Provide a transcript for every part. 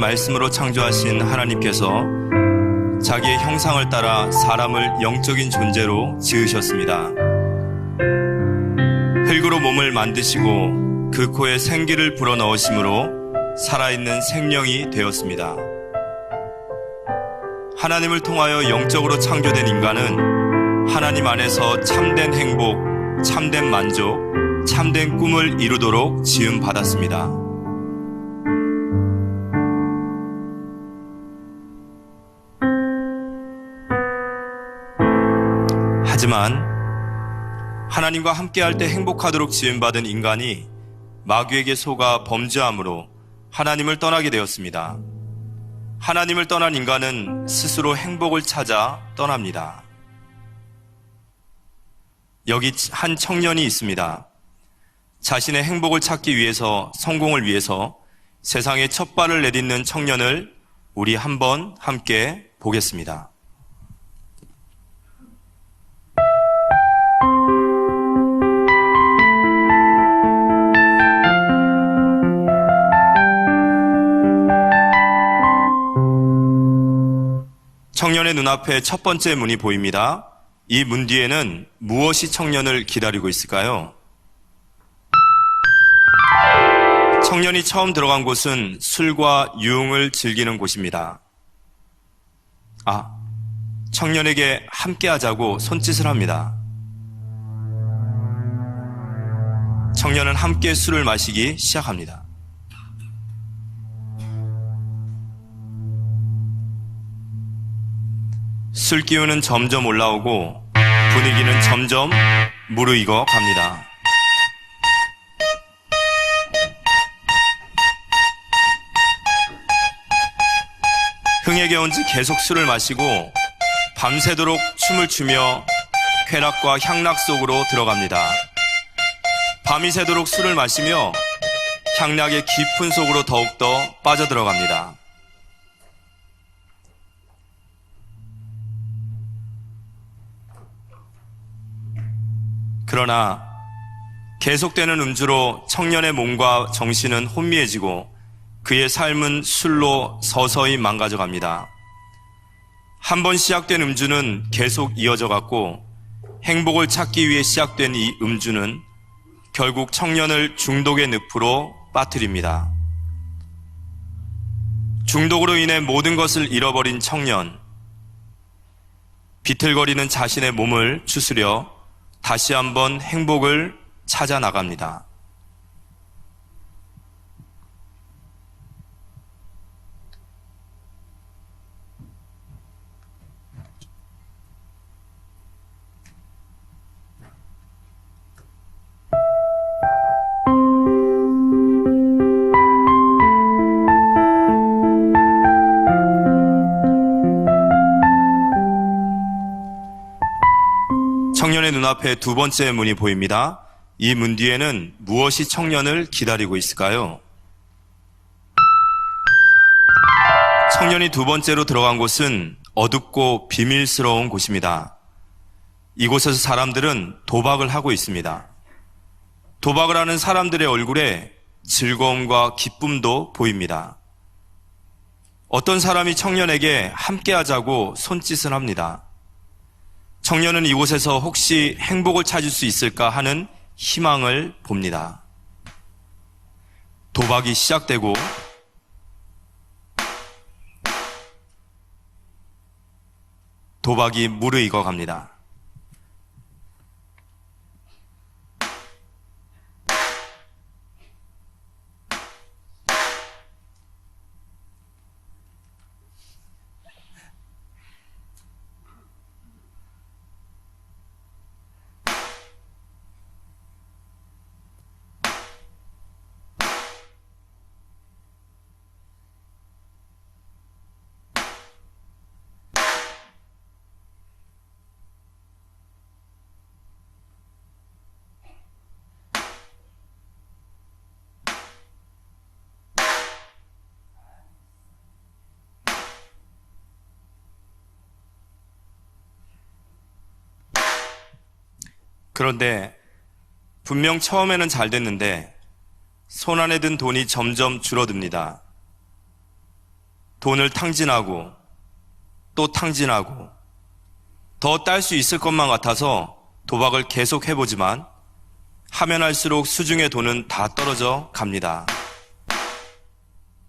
말씀으로 창조하신 하나님께서 자기의 형상을 따라 사람을 영적인 존재로 지으셨습니다. 흙으로 몸을 만드시고 그 코에 생기를 불어넣으심으로 살아있는 생명이 되었습니다. 하나님을 통하여 영적으로 창조된 인간은 하나님 안에서 참된 행복, 참된 만족, 참된 꿈을 이루도록 지음받았습니다. 하지만 하나님과 함께할 때 행복하도록 지음받은 인간이 마귀에게 속아 범죄함으로 하나님을 떠나게 되었습니다. 하나님을 떠난 인간은 스스로 행복을 찾아 떠납니다. 여기 한 청년이 있습니다. 자신의 행복을 찾기 위해서, 성공을 위해서 세상에 첫 발을 내딛는 청년을 우리 한번 함께 보겠습니다. 청년의 눈앞에 첫 번째 문이 보입니다. 이 문 뒤에는 무엇이 청년을 기다리고 있을까요? 청년이 처음 들어간 곳은 술과 유흥을 즐기는 곳입니다. 청년에게 함께 하자고 손짓을 합니다. 청년은 함께 술을 마시기 시작합니다. 술 기운은 점점 올라오고 분위기는 점점 무르익어 갑니다. 흥에 겨운지 계속 술을 마시고 밤새도록 춤을 추며 쾌락과 향락 속으로 들어갑니다. 밤이 새도록 술을 마시며 향락의 깊은 속으로 더욱더 빠져들어갑니다. 그러나 계속되는 음주로 청년의 몸과 정신은 혼미해지고 그의 삶은 술로 서서히 망가져갑니다. 한 번 시작된 음주는 계속 이어져 갔고 행복을 찾기 위해 시작된 이 음주는 결국 청년을 중독의 늪으로 빠뜨립니다. 중독으로 인해 모든 것을 잃어버린 청년, 비틀거리는 자신의 몸을 추스려 다시 한번 행복을 찾아 나갑니다. 청년의 눈앞에 두 번째 문이 보입니다. 이 문 뒤에는 무엇이 청년을 기다리고 있을까요? 청년이 두 번째로 들어간 곳은 어둡고 비밀스러운 곳입니다. 이곳에서 사람들은 도박을 하고 있습니다. 도박을 하는 사람들의 얼굴에 즐거움과 기쁨도 보입니다. 어떤 사람이 청년에게 함께 하자고 손짓을 합니다. 청년은 이곳에서 혹시 행복을 찾을 수 있을까 하는 희망을 봅니다. 도박이 시작되고 도박이 무르익어 갑니다. 그런데 분명 처음에는 잘 됐는데 손안에 든 돈이 점점 줄어듭니다. 돈을 탕진하고 또 탕진하고 더 딸 수 있을 것만 같아서 도박을 계속 해보지만 하면 할수록 수중의 돈은 다 떨어져 갑니다.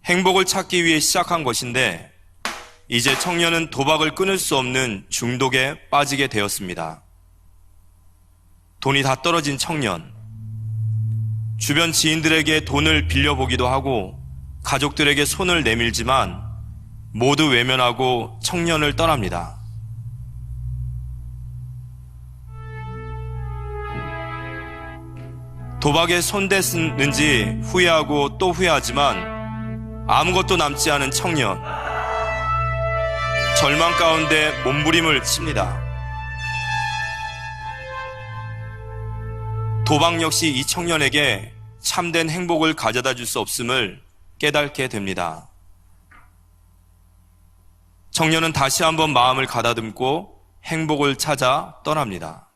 행복을 찾기 위해 시작한 것인데 이제 청년은 도박을 끊을 수 없는 중독에 빠지게 되었습니다. 돈이 다 떨어진 청년. 주변 지인들에게 돈을 빌려보기도 하고 가족들에게 손을 내밀지만 모두 외면하고 청년을 떠납니다. 도박에 손댔는지 후회하고 또 후회하지만 아무것도 남지 않은 청년. 절망 가운데 몸부림을 칩니다. 도박 역시 이 청년에게 참된 행복을 가져다 줄 수 없음을 깨닫게 됩니다. 청년은 다시 한번 마음을 가다듬고 행복을 찾아 떠납니다.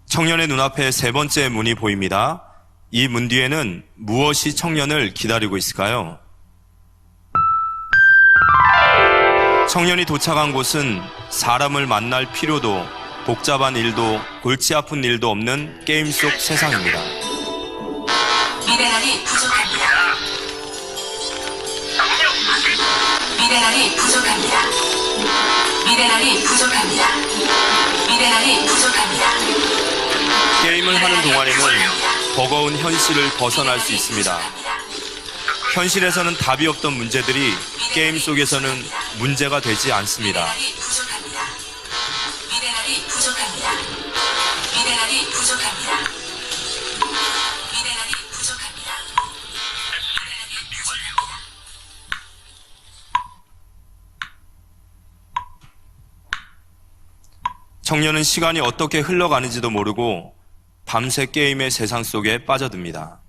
청년의 눈앞에 세 번째 문이 보입니다. 이 문 뒤에는 무엇이 청년을 기다리고 있을까요? 청년이 도착한 곳은 사람을 만날 필요도, 복잡한 일도, 골치 아픈 일도 없는 게임 속 세상입니다. 미네랄이 부족합니다. 미네랄이 부족합니다. 미네랄이 부족합니다. 미네랄이 부족합니다. 게임을 하는 동안에는 버거운 현실을 벗어날 수 있습니다. 현실에서는 답이 없던 문제들이 게임 속에서는 문제가 되지 않습니다. 미네랄이 부족합니다. 미네랄이 부족합니다. 미네랄이 부족합니다. 미네랄이 부족합니다. 미네랄이 부족합니다. 청년은 시간이 어떻게 흘러가는지도 모르고 밤새 게임의 세상 속에 빠져듭니다.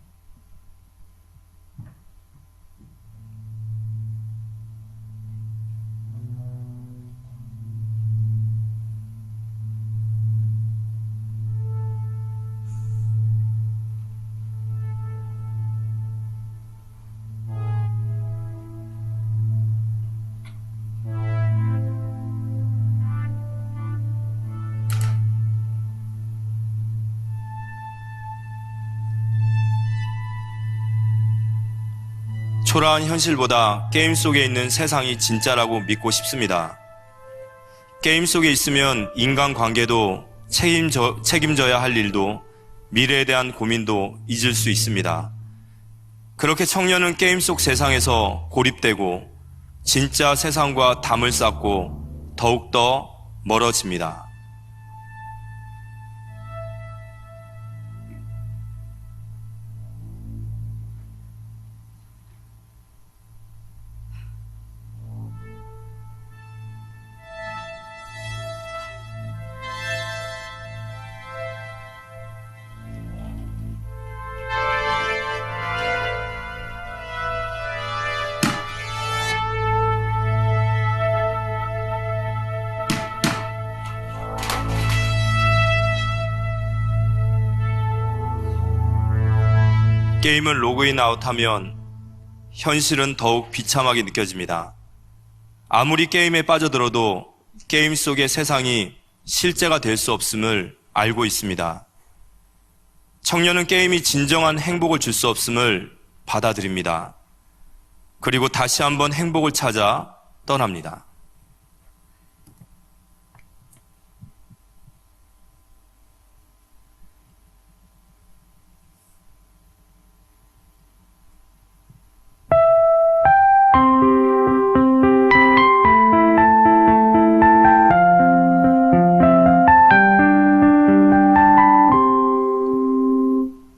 초라한 현실보다 게임 속에 있는 세상이 진짜라고 믿고 싶습니다. 게임 속에 있으면 인간관계도 책임져야 할 일도 미래에 대한 고민도 잊을 수 있습니다. 그렇게 청년은 게임 속 세상에서 고립되고 진짜 세상과 담을 쌓고 더욱더 멀어집니다. 게임을 로그인 아웃하면 현실은 더욱 비참하게 느껴집니다. 아무리 게임에 빠져들어도 게임 속의 세상이 실제가 될 수 없음을 알고 있습니다. 청년은 게임이 진정한 행복을 줄 수 없음을 받아들입니다. 그리고 다시 한번 행복을 찾아 떠납니다.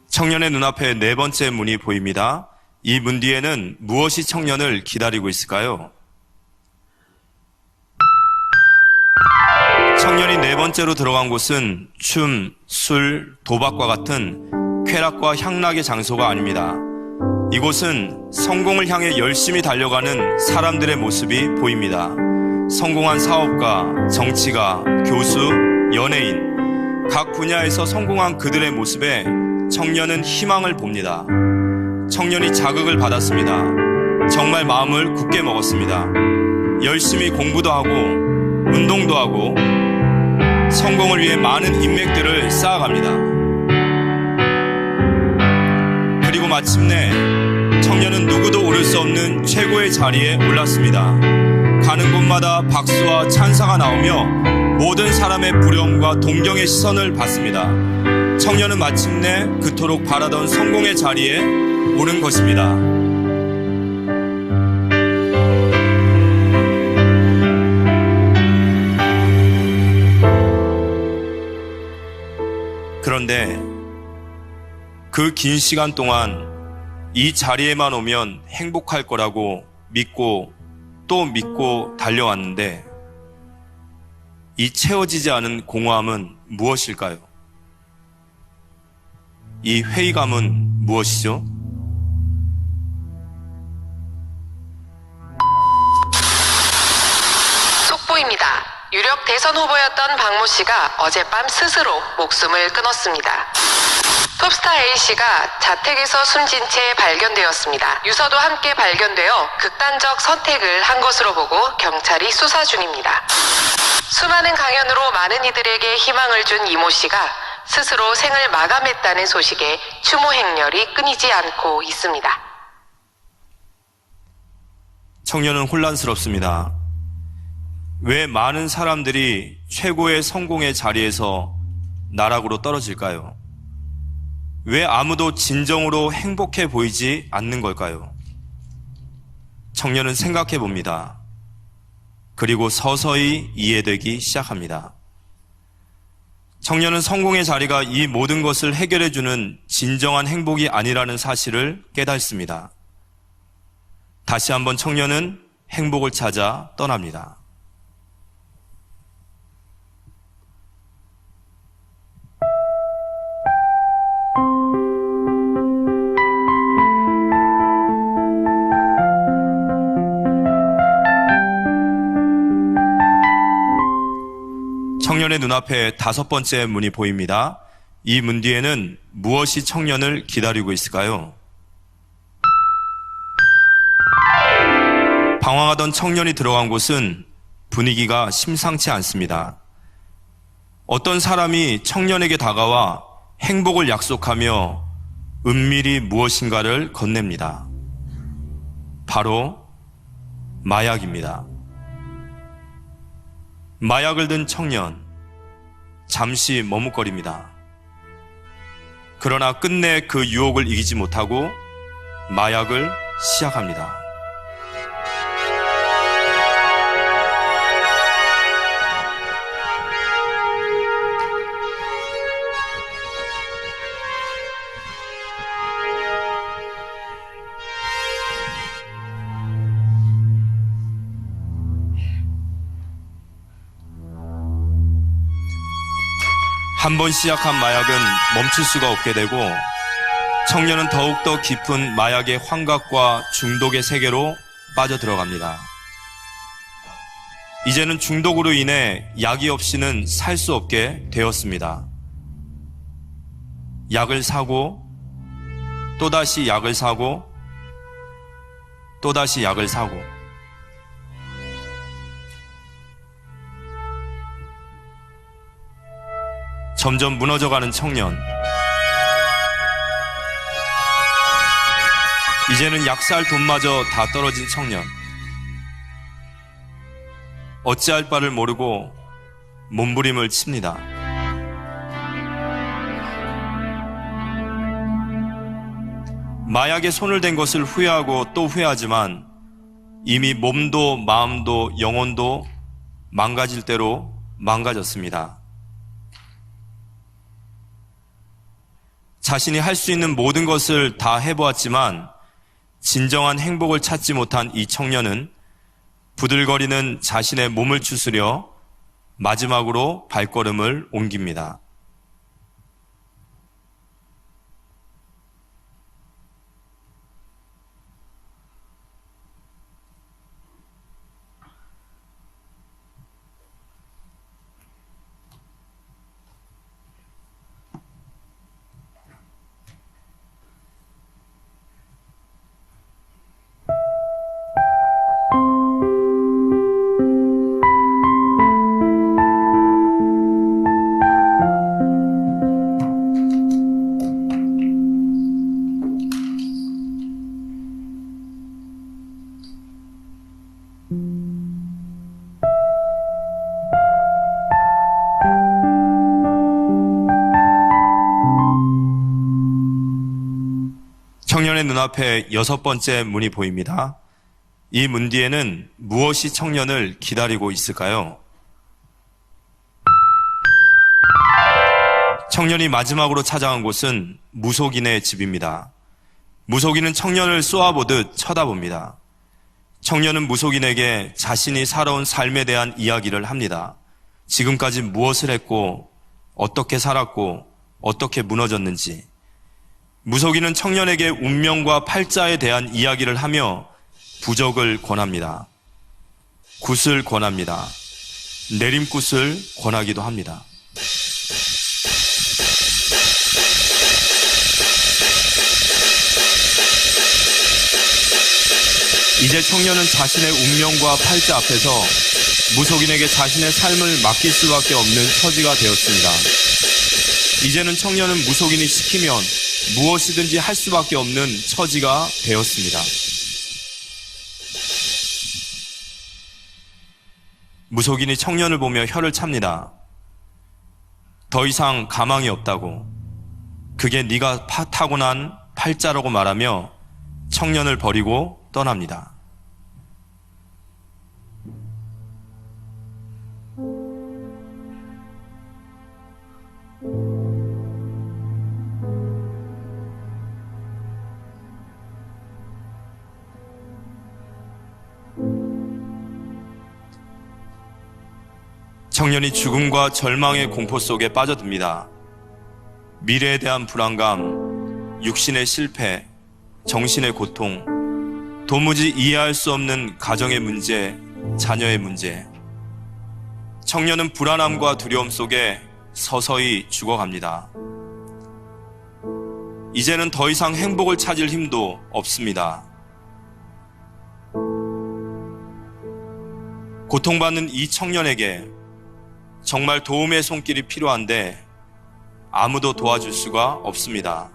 청년의 눈앞에 네 번째 문이 보입니다. 이 문 뒤에는 무엇이 청년을 기다리고 있을까요? 청년이 네 번째로 들어간 곳은 춤, 술, 도박과 같은 쾌락과 향락의 장소가 아닙니다. 이곳은 성공을 향해 열심히 달려가는 사람들의 모습이 보입니다. 성공한 사업가, 정치가, 교수, 연예인, 각 분야에서 성공한 그들의 모습에 청년은 희망을 봅니다. 청년이 자극을 받았습니다. 정말 마음을 굳게 먹었습니다. 열심히 공부도 하고 운동도 하고 성공을 위해 많은 인맥들을 쌓아갑니다. 그리고 마침내 청년은 누구도 오를 수 없는 최고의 자리에 올랐습니다. 가는 곳마다 박수와 찬사가 나오며 모든 사람의 부러움과 동경의 시선을 받습니다. 청년은 마침내 그토록 바라던 성공의 자리에 오른 것입니다. 그런데 그 긴 시간 동안 이 자리에만 오면 행복할 거라고 믿고 또 믿고 달려왔는데 이 채워지지 않은 공허함은 무엇일까요? 이 회의감은 무엇이죠? 속보입니다. 유력 대선 후보였던 박모 씨가 어젯밤 스스로 목숨을 끊었습니다. 톱스타 A씨가 자택에서 숨진 채 발견되었습니다. 유서도 함께 발견되어 극단적 선택을 한 것으로 보고 경찰이 수사 중입니다. 수많은 강연으로 많은 이들에게 희망을 준 이모 씨가 스스로 생을 마감했다는 소식에 추모 행렬이 끊이지 않고 있습니다. 청년은 혼란스럽습니다. 왜 많은 사람들이 최고의 성공의 자리에서 나락으로 떨어질까요? 왜 아무도 진정으로 행복해 보이지 않는 걸까요? 청년은 생각해 봅니다. 그리고 서서히 이해되기 시작합니다. 청년은 성공의 자리가 이 모든 것을 해결해주는 진정한 행복이 아니라는 사실을 깨닫습니다. 다시 한번 청년은 행복을 찾아 떠납니다. 청년의 눈앞에 다섯 번째 문이 보입니다. 이 문 뒤에는 무엇이 청년을 기다리고 있을까요? 방황하던 청년이 들어간 곳은 분위기가 심상치 않습니다. 어떤 사람이 청년에게 다가와 행복을 약속하며 은밀히 무엇인가를 건넵니다. 바로 마약입니다. 마약을 든 청년, 잠시 머뭇거립니다. 그러나 끝내 그 유혹을 이기지 못하고 마약을 시작합니다. 한 번 시작한 마약은 멈출 수가 없게 되고 청년은 더욱더 깊은 마약의 환각과 중독의 세계로 빠져들어갑니다. 이제는 중독으로 인해 약이 없이는 살 수 없게 되었습니다. 약을 사고 또다시 약을 사고 또다시 약을 사고 점점 무너져가는 청년. 이제는 약 살 돈마저 다 떨어진 청년. 어찌할 바를 모르고 몸부림을 칩니다. 마약에 손을 댄 것을 후회하고 또 후회하지만 이미 몸도 마음도 영혼도 망가질 대로 망가졌습니다. 자신이 할 수 있는 모든 것을 다 해보았지만 진정한 행복을 찾지 못한 이 청년은 부들거리는 자신의 몸을 추스려 마지막으로 발걸음을 옮깁니다. 청년의 눈앞에 6번째 문이 보입니다. 이 문 뒤에는 무엇이 청년을 기다리고 있을까요? 청년이 마지막으로 찾아간 곳은 무속인의 집입니다. 무속인은 청년을 쏘아보듯 쳐다봅니다. 청년은 무속인에게 자신이 살아온 삶에 대한 이야기를 합니다. 지금까지 무엇을 했고, 어떻게 살았고, 어떻게 무너졌는지. 무속인은 청년에게 운명과 팔자에 대한 이야기를 하며 부적을 권합니다. 굿을 권합니다. 내림굿을 권하기도 합니다. 이제 청년은 자신의 운명과 팔자 앞에서 무속인에게 자신의 삶을 맡길 수밖에 없는 처지가 되었습니다. 이제는 청년은 무속인이 시키면 무엇이든지 할 수밖에 없는 처지가 되었습니다. 무속인이 청년을 보며 혀를 찹니다. 더 이상 가망이 없다고, 그게 네가 타고난 팔자라고 말하며 청년을 버리고 떠납니다. 청년이 죽음과 절망의 공포 속에 빠져듭니다. 미래에 대한 불안감, 육신의 실패, 정신의 고통, 도무지 이해할 수 없는 가정의 문제, 자녀의 문제. 청년은 불안함과 두려움 속에 서서히 죽어갑니다. 이제는 더 이상 행복을 찾을 힘도 없습니다. 고통받는 이 청년에게 정말 도움의 손길이 필요한데 아무도 도와줄 수가 없습니다.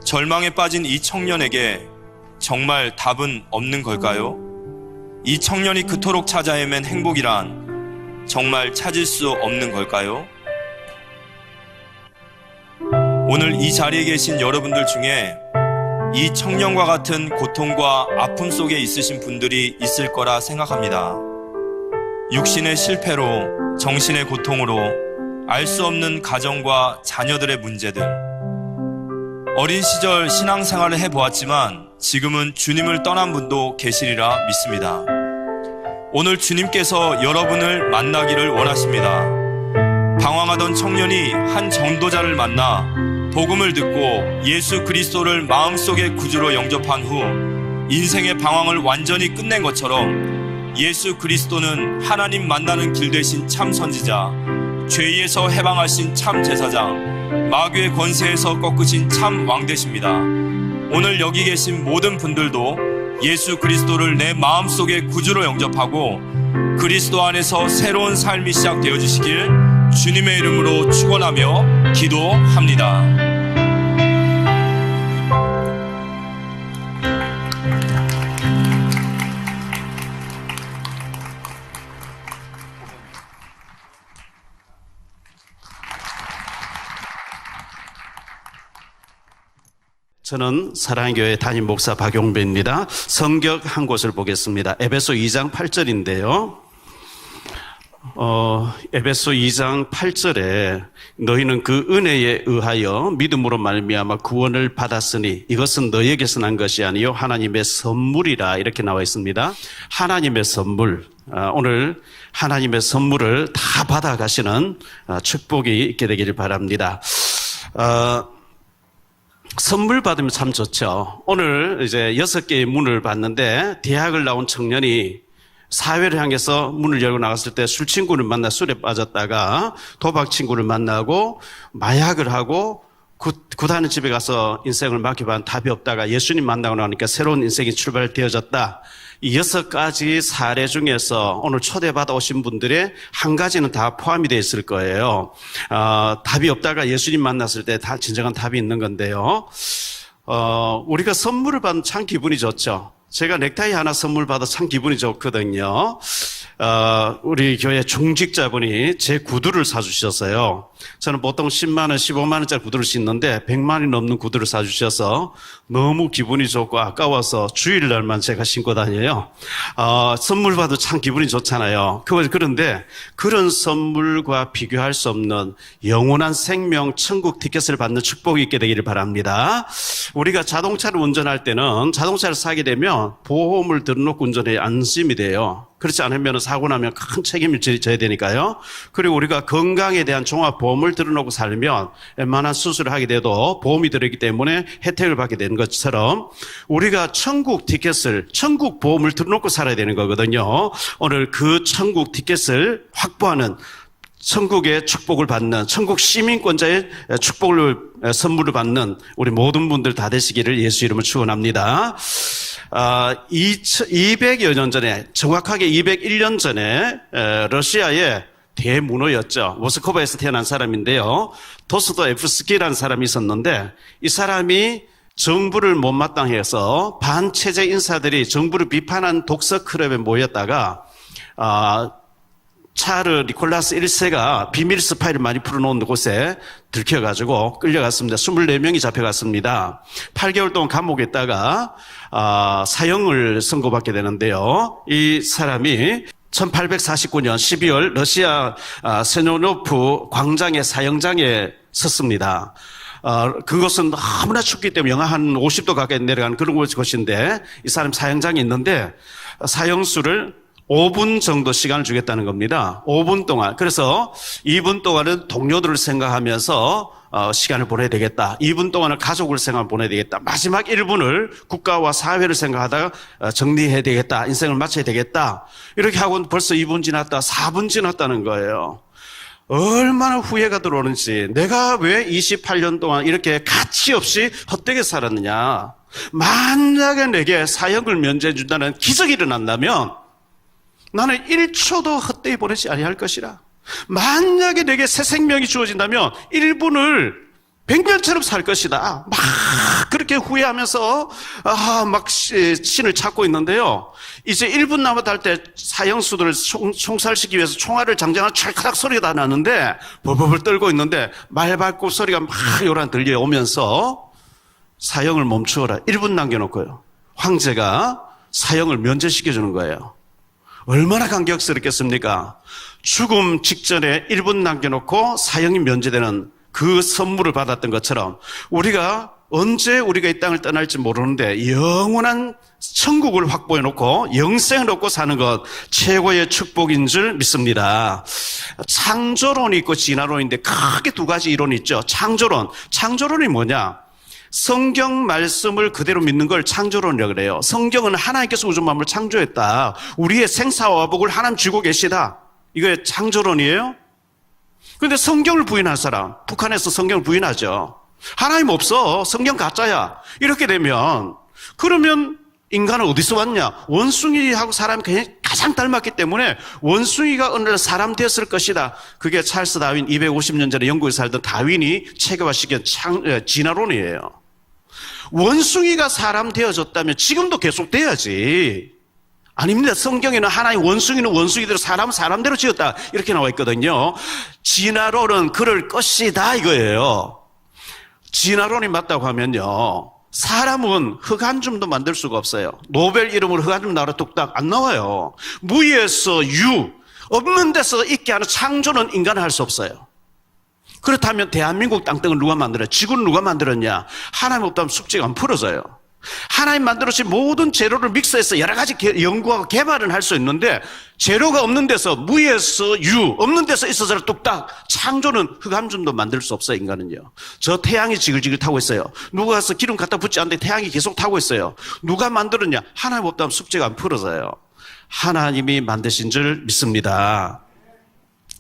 절망에 빠진 이 청년에게 정말 답은 없는 걸까요? 이 청년이 그토록 찾아 헤맨 행복이란 정말 찾을 수 없는 걸까요? 오늘 이 자리에 계신 여러분들 중에 이 청년과 같은 고통과 아픔 속에 있으신 분들이 있을 거라 생각합니다. 육신의 실패로, 정신의 고통으로 알 수 없는 가정과 자녀들의 문제들. 어린 시절 신앙생활을 해보았지만 지금은 주님을 떠난 분도 계시리라 믿습니다. 오늘 주님께서 여러분을 만나기를 원하십니다. 방황하던 청년이 한 전도자를 만나 복음을 듣고 예수 그리스도를 마음속의 구주로 영접한 후 인생의 방황을 완전히 끝낸 것처럼 예수 그리스도는 하나님 만나는 길 되신 참 선지자, 죄에서 해방하신 참 제사장, 마귀의 권세에서 꺾으신 참 왕 되십니다. 오늘 여기 계신 모든 분들도 예수 그리스도를 내 마음속의 구주로 영접하고 그리스도 안에서 새로운 삶이 시작되어지시길 주님의 이름으로 축원하며 기도합니다. 저는 사랑교회 담임 목사 박용배입니다. 성경 한 곳을 보겠습니다. 에베소 2장 8절인데요. 에베소 2장 8절에 너희는 그 은혜에 의하여 믿음으로 말미암아 구원을 받았으니 이것은 너희에게서 난 것이 아니요 하나님의 선물이라 이렇게 나와 있습니다. 하나님의 선물, 오늘 하나님의 선물을 다 받아가시는 축복이 있게 되기를 바랍니다. 선물 받으면 참 좋죠. 오늘 이제 6개의 문을 봤는데 대학을 나온 청년이 사회를 향해서 문을 열고 나갔을 때 술 친구를 만나 술에 빠졌다가 도박 친구를 만나고 마약을 하고 굿하는 집에 가서 인생을 맡겨봤는데 답이 없다가 예수님 만나고 나니까 새로운 인생이 출발되어졌다. 이 6가지 사례 중에서 오늘 초대받아 오신 분들의 한 가지는 다 포함이 되어 있을 거예요. 답이 없다가 예수님 만났을 때 다 진정한 답이 있는 건데요. 우리가 선물을 받으면 참 기분이 좋죠. 제가 넥타이 하나 선물 받아 참 기분이 좋거든요. 우리 교회 중직자분이 제 구두를 사주셨어요. 저는 보통 10만 원, 15만 원짜리 구두를 신는데 100만 원이 넘는 구두를 사주셔서 너무 기분이 좋고 아까워서 주일날만 제가 신고 다녀요. 선물 받아도 참 기분이 좋잖아요. 그런데 그런 선물과 비교할 수 없는 영원한 생명 천국 티켓을 받는 축복이 있게 되기를 바랍니다. 우리가 자동차를 운전할 때는 자동차를 사게 되면 보험을 들어놓고 운전해야 안심이 돼요. 그렇지 않으면 사고 나면 큰 책임을 져야 되니까요. 그리고 우리가 건강에 대한 종합보험을 들어놓고 살면 웬만한 수술을 하게 돼도 보험이 들어있기 때문에 혜택을 받게 되는 것처럼 우리가 천국 티켓을, 천국 보험을 들어놓고 살아야 되는 거거든요. 오늘 그 천국 티켓을 확보하는 천국의 축복을 받는 천국 시민권자의 축복을 선물을 받는 우리 모든 분들 다 되시기를 예수 이름으로 축원합니다. 200여 년 전에 정확하게 201년 전에 러시아의 대문호였죠. 모스크바에서 태어난 사람인데요. 도스토옙스키라는 사람이 있었는데 이 사람이 정부를 못마땅해서 반체제 인사들이 정부를 비판한 독서 클럽에 모였다가 차르 니콜라스 1세가 비밀 스파이를 많이 풀어놓은 곳에 들켜가지고 끌려갔습니다. 24명이 잡혀갔습니다. 8개월 동안 감옥에 있다가 사형을 선고받게 되는데요. 이 사람이 1849년 12월 러시아 세뇨노프 광장의 사형장에 섰습니다. 그것은 너무나 춥기 때문에 영하 한 50도 가까이 내려가는 그런 곳인데 이 사람 사형장에 있는데 사형수를 5분 정도 시간을 주겠다는 겁니다. 5분 동안. 그래서 2분 동안은 동료들을 생각하면서 시간을 보내야 되겠다. 2분 동안은 가족을 생각하며 보내야 되겠다. 마지막 1분을 국가와 사회를 생각하다가 정리해야 되겠다. 인생을 마쳐야 되겠다. 이렇게 하고 벌써 2분 지났다. 4분 지났다는 거예요. 얼마나 후회가 들어오는지. 내가 왜 28년 동안 이렇게 가치 없이 헛되게 살았느냐. 만약에 내게 사형을 면제해 준다는 기적이 일어난다면 나는 1초도 헛되이 보내지 아니할 것이라. 만약에 내게 새 생명이 주어진다면 1분을 100년처럼 살 것이다. 막 그렇게 후회하면서 막 신을 찾고 있는데요. 이제 1분 남았다 할 때 사형수들을 총살시키기 위해서 총알을 장전하는 찰칵 소리가 다 나는데 벌벌 떨고 있는데 말발굽 소리가 막 요란 들려오면서 사형을 멈추어라. 1분 남겨놓고요. 황제가 사형을 면제시켜주는 거예요. 얼마나 감격스럽겠습니까? 죽음 직전에 1분 남겨놓고 사형이 면제되는 그 선물을 받았던 것처럼 우리가 언제 우리가 이 땅을 떠날지 모르는데 영원한 천국을 확보해놓고 영생을 얻고 사는 것 최고의 축복인 줄 믿습니다. 창조론이 있고 진화론인데 크게 두 가지 이론이 있죠. 창조론이 뭐냐? 성경 말씀을 그대로 믿는 걸 창조론이라고 그래요. 성경은 하나님께서 우주 만물을 창조했다. 우리의 생사화복을 하나님 쥐고 계시다. 이게 창조론이에요. 그런데 성경을 부인한 사람, 북한에서 성경을 부인하죠. 하나님 없어. 성경 가짜야. 이렇게 되면 그러면 인간은 어디서 왔냐? 원숭이하고 사람이 가장 닮았기 때문에 원숭이가 어느 날 사람 되었을 것이다. 그게 찰스 다윈 250년 전에 영국에 살던 다윈이 체계화시킨 진화론이에요. 원숭이가 사람 되어졌다면 지금도 계속 돼야지. 아닙니다. 성경에는 하나님 원숭이는 원숭이대로 사람은 사람대로 지었다. 이렇게 나와 있거든요. 진화론은 그럴 것이다 이거예요. 진화론이 맞다고 하면요. 사람은 흙 한 줌도 만들 수가 없어요. 노벨 이름으로 흙 한 줌 나라 뚝딱 안 나와요. 무에서 유, 없는 데서 있게 하는 창조는 인간은 할 수 없어요. 그렇다면 대한민국 땅덩을 누가 만들었냐? 지구는 누가 만들었냐? 하나님 없다면 숙제가 안 풀어져요. 하나님 만들어주신 모든 재료를 믹서해서 여러 가지 연구하고 개발은 할 수 있는데 재료가 없는 데서 무에서 유, 없는 데서 있어서 뚝딱 창조는 흙 한 줌도 만들 수 없어요. 인간은요. 저 태양이 지글지글 타고 있어요. 누가 가서 기름 갖다 붓지 않는데 태양이 계속 타고 있어요. 누가 만들었냐? 하나님 없다면 숙제가 안 풀어져요. 하나님이 만드신 줄 믿습니다.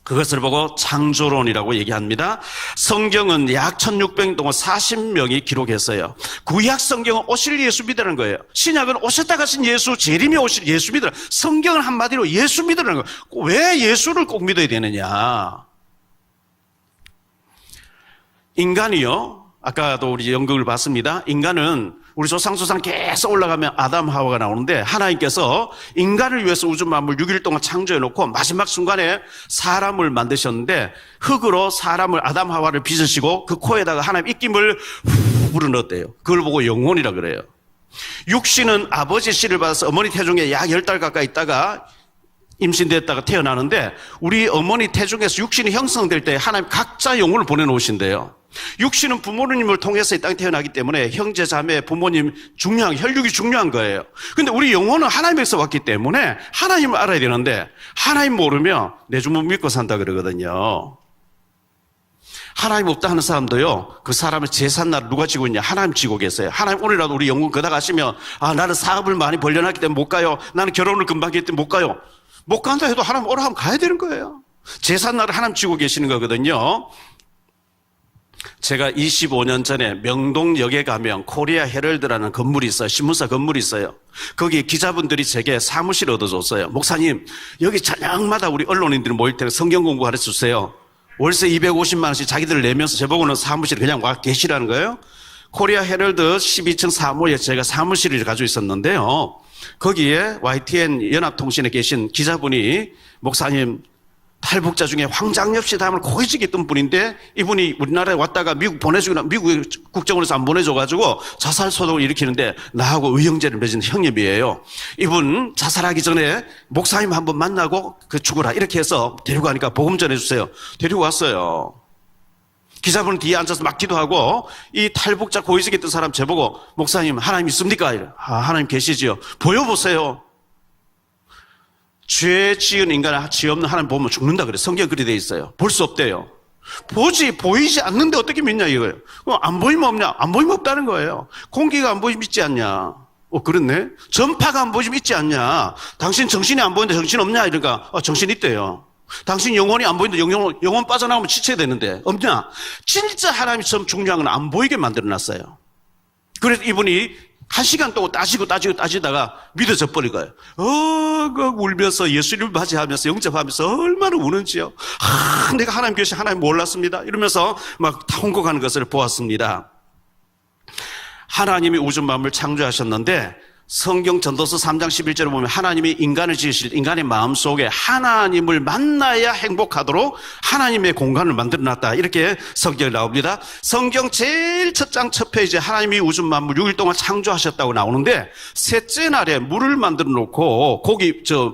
그것을 보고 창조론이라고 얘기합니다. 성경은 약 1600년 동안 40명이 기록했어요. 구약 성경은 오실 예수 믿으라는 거예요. 신약은 오셨다 가신 예수, 재림에 오실 예수 믿으라. 성경은 한마디로 예수 믿으라는 거예요. 왜 예수를 꼭 믿어야 되느냐? 인간이요, 아까도 우리 연극을 봤습니다. 인간은 우리 조상 계속 올라가면 아담 하와가 나오는데 하나님께서 인간을 위해서 우주 만물 6일 동안 창조해 놓고 마지막 순간에 사람을 만드셨는데 흙으로 사람을 아담 하와를 빚으시고 그 코에다가 하나님 입김을 후 불어넣었대요. 그걸 보고 영혼이라 그래요. 육신은 아버지 씨를 받아서 어머니 태중에 약 10달 가까이 있다가 임신됐다가 태어나는데 우리 어머니 태중에서 육신이 형성될 때 하나님 각자 영혼을 보내놓으신대요. 육신은 부모님을 통해서 이 땅에 태어나기 때문에 형제, 자매, 부모님 혈육이 중요한 거예요. 근데 우리 영혼은 하나님에서 왔기 때문에 하나님을 알아야 되는데 하나님 모르면 내 주문 믿고 산다 그러거든요. 하나님 없다 하는 사람도요, 그 사람의 제삿날 누가 지고 있냐? 하나님 지고 계세요. 하나님 오늘이라도 우리 영혼 거다 가시면 나는 사업을 많이 벌려놨기 때문에 못 가요. 나는 결혼을 금방 했기 때문에 못 가요. 못 간다 해도 하나님 오라 하면 가야 되는 거예요. 제삿날을 하나님 지고 계시는 거거든요. 제가 25년 전에 명동역에 가면 코리아 헤럴드라는 건물이 있어요. 신문사 건물이 있어요. 거기 기자분들이 제게 사무실을 얻어줬어요. 목사님, 여기 저녁마다 우리 언론인들이 모일 때 성경 공부 가르쳐 주세요. 월세 250만 원씩 자기들 내면서 저보고는 사무실에 그냥 와 계시라는 거예요. 코리아 헤럴드 12층 사무에 제가 사무실을 가지고 있었는데요. 거기에 YTN 연합통신에 계신 기자분이 목사님, 탈북자 중에 황장엽 씨 다음을 고위직에 있던 분인데 이분이 우리나라에 왔다가 미국 보내주거나 미국 국정원에서 안 보내줘가지고 자살 소동을 일으키는데 나하고 의형제를 맺은 형님이에요. 이분 자살하기 전에 목사님 한번 만나고 죽어라 이렇게 해서 데리고 가니까 복음 전해주세요. 데리고 왔어요. 기자분 뒤에 앉아서 막 기도하고 이 탈북자 고위직에 있던 사람 저보고 목사님 하나님 있습니까? 하나님 계시지요. 보여보세요. 죄 지은 인간은 죄 없는 하나님 보면 죽는다 그래. 성경 그리 돼 있어요. 볼 수 없대요. 보이지 않는데 어떻게 믿냐 이거예요. 안 보이면 없냐? 안 보이면 없다는 거예요. 공기가 안 보이면 있지 않냐? 그렇네. 전파가 안 보이면 있지 않냐? 당신 정신이 안 보이는데 정신 없냐? 이러니까 정신 있대요. 당신 영혼이 안 보이는데 영혼 빠져나오면 지쳐야 되는데 없냐? 진짜 하나님이 처음 중요한 건 안 보이게 만들어놨어요. 그래서 이분이 1시간 동안 따지다가 믿어져 버린 거예요. 울면서 예수님을 맞이하면서 영접하면서 얼마나 우는지요. 내가 하나님 계시 하나님 몰랐습니다. 이러면서 막 통곡하는 것을 보았습니다. 하나님이 우주 만물을 창조하셨는데 성경 전도서 3장 11절에 보면 하나님이 인간을 지으실 인간의 마음속에 하나님을 만나야 행복하도록 하나님의 공간을 만들어놨다. 이렇게 성경에 나옵니다. 성경 제일 첫 장 첫 페이지에 하나님이 우주 만물 6일 동안 창조하셨다고 나오는데 셋째 날에 물을 만들어 놓고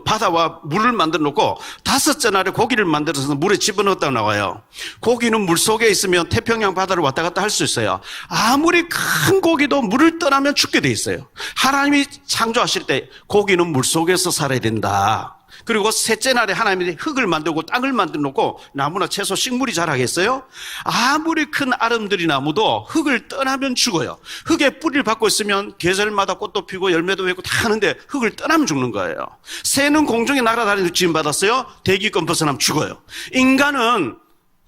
바다와 물을 만들어 놓고 다섯째 날에 고기를 만들어서 물에 집어넣었다고 나와요. 고기는 물 속에 있으면 태평양 바다를 왔다 갔다 할 수 있어요. 아무리 큰 고기도 물을 떠나면 죽게 돼 있어요. 하나님이 창조하실 때 고기는 물속에서 살아야 된다. 그리고 셋째 날에 하나님이 흙을 만들고 땅을 만들어 놓고 나무나 채소 식물이 자라겠어요? 아무리 큰 아름드리 나무도 흙을 떠나면 죽어요. 흙에 뿌리를 받고 있으면 계절마다 꽃도 피고 열매도 맺고 다 하는데 흙을 떠나면 죽는 거예요. 새는 공중에 날아다니는 지음 받았어요. 대기권 벗어나면 죽어요. 인간은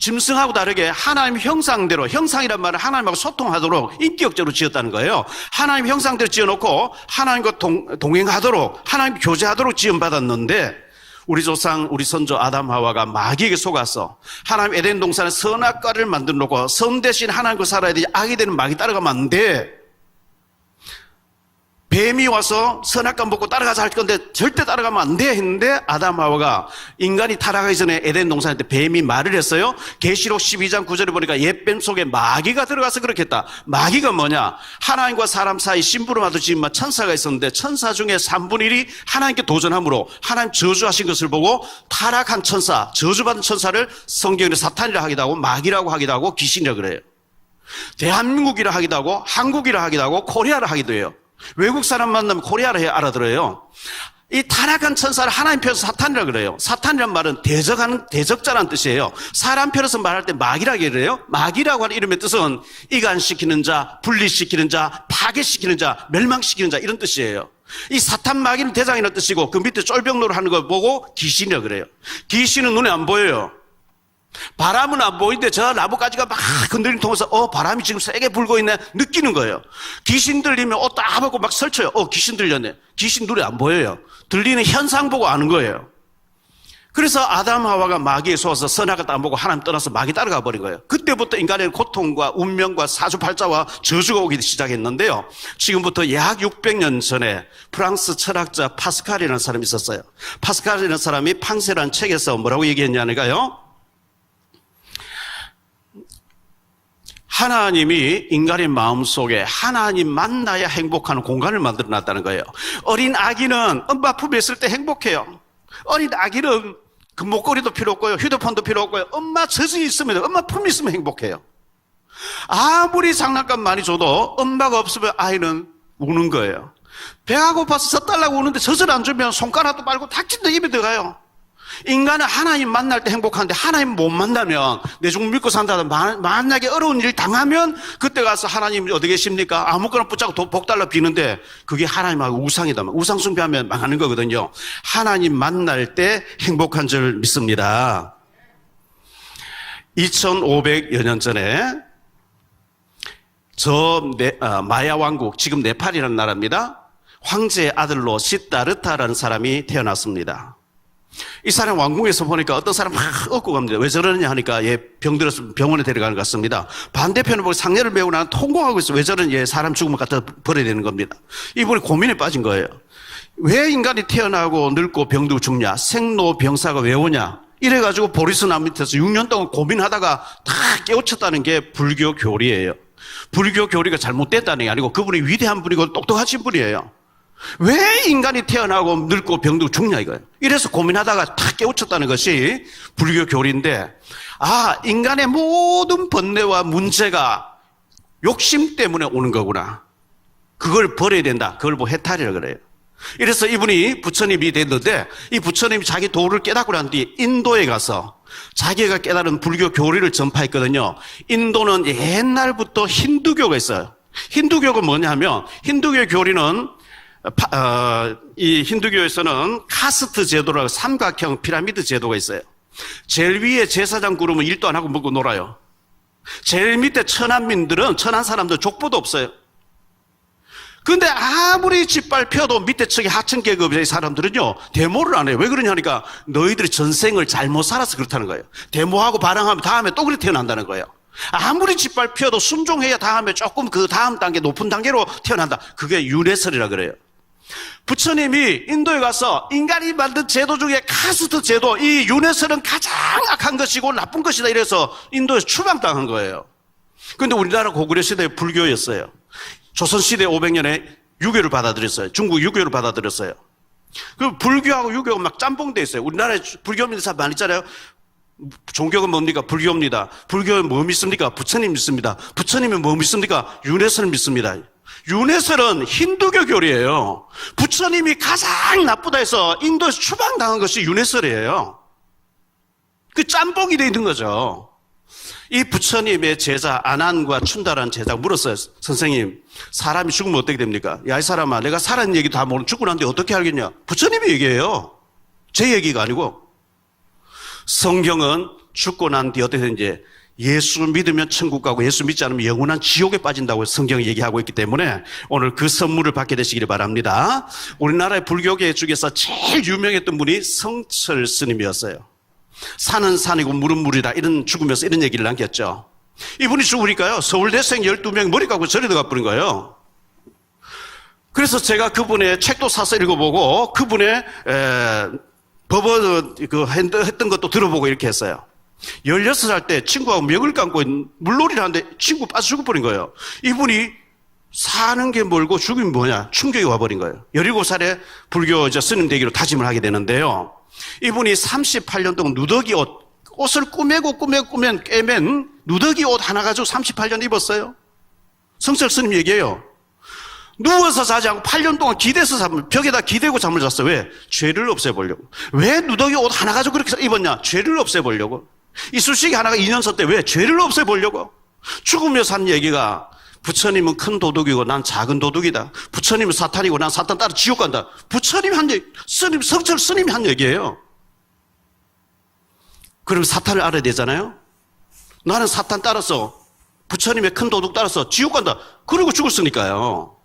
짐승하고 다르게 하나님 형상대로, 형상이란 말은 하나님하고 소통하도록 인격적으로 지었다는 거예요. 하나님 형상대로 지어놓고 하나님과 동행하도록, 하나님 교제하도록 지음받았는데 우리 조상, 우리 선조 아담 하와가 마귀에게 속아서 하나님 에덴 동산에 선악과를 만들어 놓고 선 대신 하나님과 살아야 되지 악이 되는 마귀 따라가면 안 돼. 뱀이 와서 선악과 먹고 따라가자 할 건데 절대 따라가면 안 돼 했는데 아담 하와가 인간이 타락하기 전에 에덴 동산에 때 뱀이 말을 했어요. 계시록 12장 9절에 보니까 옛뱀 속에 마귀가 들어가서 그렇게 했다. 마귀가 뭐냐? 하나님과 사람 사이 심부름하듯 지금 천사가 있었는데 천사 중에 3분의 1이 하나님께 도전함으로 하나님 저주하신 것을 보고 타락한 천사, 저주받은 천사를 성경에 사탄이라 하기도 하고 마귀라고 하기도 하고 귀신이라 그래요. 대한민국이라 하기도 하고 한국이라 하기도 하고 코리아라 하기도 해요. 외국 사람 만나면 코리아라 해 알아들어요. 이 타락한 천사를 하나님 편에서 사탄이라 그래요. 사탄이란 말은 대적자라는 뜻이에요. 사람 편에서 말할 때 마귀라 그래요. 마귀라고 하는 이름의 뜻은 이간시키는 자, 분리시키는 자, 파괴시키는 자, 멸망시키는 자 이런 뜻이에요. 이 사탄 마귀는 대장이라는 뜻이고 그 밑에 쫄병노를 하는 걸 보고 귀신이라 그래요. 귀신은 눈에 안 보여요. 바람은 안 보이는데 저 나뭇가지가 막 흔들림 통해서 바람이 지금 세게 불고 있네 느끼는 거예요. 귀신 들리면 옷 다 벗고 막 설쳐요. 귀신 들렸네. 귀신 눈에 안 보여요. 들리는 현상 보고 아는 거예요. 그래서 아담 하와가 마귀에 속아서 선악을 안 보고 하나님 떠나서 마귀 따라가 버린 거예요. 그때부터 인간의 고통과 운명과 사주팔자와 저주가 오기 시작했는데요. 지금부터 약 600년 전에 프랑스 철학자 파스칼이라는 사람이 있었어요. 파스칼이라는 사람이 팡세라는 책에서 뭐라고 얘기했냐니까요. 하나님이 인간의 마음속에 하나님 만나야 행복하는 공간을 만들어 놨다는 거예요. 어린 아기는 엄마 품에 있을 때 행복해요. 어린 아기는 금목걸이도 필요 없고요. 휴대폰도 필요 없고요. 엄마 젖이 있으면, 엄마 품이 있으면 행복해요. 아무리 장난감 많이 줘도 엄마가 없으면 아이는 우는 거예요. 배가 고파서 젖 달라고 우는데 젖을 안 주면 손가락도 빨고 닥친다 입에 들어가요. 인간은 하나님 만날 때 행복한데 하나님 못 만나면 내 종 믿고 산다든 만약에 어려운 일 당하면 그때 가서 하나님 어디 계십니까? 아무거나 붙잡고 복 달라 비는데 그게 하나님하고 우상이다. 우상 숭배하면 망하는 거거든요. 하나님 만날 때 행복한 줄 믿습니다. 2500여 년 전에 마야 왕국, 지금 네팔이라는 나라입니다. 황제의 아들로 시다르타라는 사람이 태어났습니다. 이 사람 왕궁에서 보니까 어떤 사람 막 얻고 갑니다. 왜 저러느냐 하니까 얘 병들어서 병원에 데려가는 것 같습니다. 반대편을 보고 상례를 배우고 나는 통곡하고 있어. 왜 저러냐, 얘 사람 죽으면 갖다 버려야 되는 겁니다. 이분이 고민에 빠진 거예요. 왜 인간이 태어나고 늙고 병들고 죽냐? 생로병사가 왜 오냐? 이래가지고 보리스나무 밑에서 6년 동안 고민하다가 다 깨우쳤다는 게 불교 교리예요. 불교 교리가 잘못됐다는 게 아니고 그분이 위대한 분이고 똑똑하신 분이에요. 왜 인간이 태어나고 늙고 병들고 죽냐 이거예요. 이래서 고민하다가 탁 깨우쳤다는 것이 불교 교리인데, 인간의 모든 번뇌와 문제가 욕심 때문에 오는 거구나. 그걸 버려야 된다. 그걸 해탈이라 그래요. 이래서 이분이 부처님이 됐는데, 이 부처님이 자기 도를 깨닫고 난 뒤 인도에 가서 자기가 깨달은 불교 교리를 전파했거든요. 인도는 옛날부터 힌두교가 있어요. 힌두교가 뭐냐면, 힌두교 교리는 이 힌두교에서는 카스트 제도라고 삼각형 피라미드 제도가 있어요. 제일 위에 제사장 구르면 일도 안 하고 먹고 놀아요. 제일 밑에 천한민들은, 천한 사람들 족보도 없어요. 근데 아무리 짓밟혀도 밑에 층에 하층계급의 사람들은요, 데모를 안 해요. 왜 그러냐니까 너희들이 전생을 잘못 살아서 그렇다는 거예요. 데모하고 반항하면 다음에 또 그렇게 태어난다는 거예요. 아무리 짓밟혀도 순종해야 다음에 조금 그 다음 단계, 높은 단계로 태어난다. 그게 윤회설이라 그래요. 부처님이 인도에 가서 인간이 만든 제도 중에 카스트 제도, 이 윤회설은 가장 악한 것이고 나쁜 것이다 이래서 인도에서 추방당한 거예요. 그런데 우리나라 고구려 시대에 불교였어요. 조선시대 500년에 유교를 받아들였어요. 중국 유교를 받아들였어요. 그 불교하고 유교가 막 짬뽕돼 있어요. 우리나라에 불교 믿는 사람 많이 있잖아요. 종교가 뭡니까? 불교입니다. 불교는 뭐 믿습니까? 부처님 믿습니다. 부처님은 뭐 믿습니까? 윤회설을 믿습니다. 윤회설은 힌두교 교리예요. 부처님이 가장 나쁘다 해서 인도에서 추방당한 것이 윤회설이에요. 그 짬뽕이 돼 있는 거죠. 이 부처님의 제자 아난과 춘다라는 제자가 물었어요. 선생님, 사람이 죽으면 어떻게 됩니까? 야, 이 사람아, 내가 살아있는 얘기 다 모르는 죽고 난데 어떻게 알겠냐? 부처님이 얘기해요. 제 얘기가 아니고. 성경은 죽고 난 뒤 어떻게 되는지, 예수 믿으면 천국 가고 예수 믿지 않으면 영원한 지옥에 빠진다고 성경이 얘기하고 있기 때문에 오늘 그 선물을 받게 되시기를 바랍니다. 우리나라의 불교계 중에서 제일 유명했던 분이 성철 스님이었어요. 산은 산이고 물은 물이다, 이런 죽으면서 이런 얘기를 남겼죠. 이분이 죽으니까요, 서울대생 12명이 머리 깎고 절에 들어가 버린 거예요. 그래서 제가 그분의 책도 사서 읽어보고 그분의 법원 했던 것도 들어보고 이렇게 했어요. 16살 때 친구하고 멱을 감고 물놀이를 하는데 친구 빠져 죽어버린 거예요. 이분이 사는 게 멀고 죽으면 뭐냐, 충격이 와버린 거예요. 17살에 불교 스님 되기로 다짐을 하게 되는데요. 이분이 38년 동안 누더기 옷을 꿰맨 누더기 옷 하나 가지고 38년 입었어요. 성철 스님 얘기해요. 누워서 자지 않고 8년 동안 기대서 벽에다 기대고 잠을 잤어. 왜? 죄를 없애보려고. 왜 누더기 옷 하나 가지고 그렇게 입었냐? 죄를 없애보려고. 이쑤시개 하나가 2년 썼대. 왜? 죄를 없애보려고. 죽으며 산 얘기가 부처님은 큰 도둑이고 난 작은 도둑이다. 부처님은 사탄이고 난 사탄 따라 지옥 간다. 부처님이 한 얘기, 성철 스님이 한 얘기예요. 그럼 사탄을 알아야 되잖아요. 나는 사탄 따라서 부처님의 큰 도둑 따라서 지옥 간다. 그러고 죽었으니까요.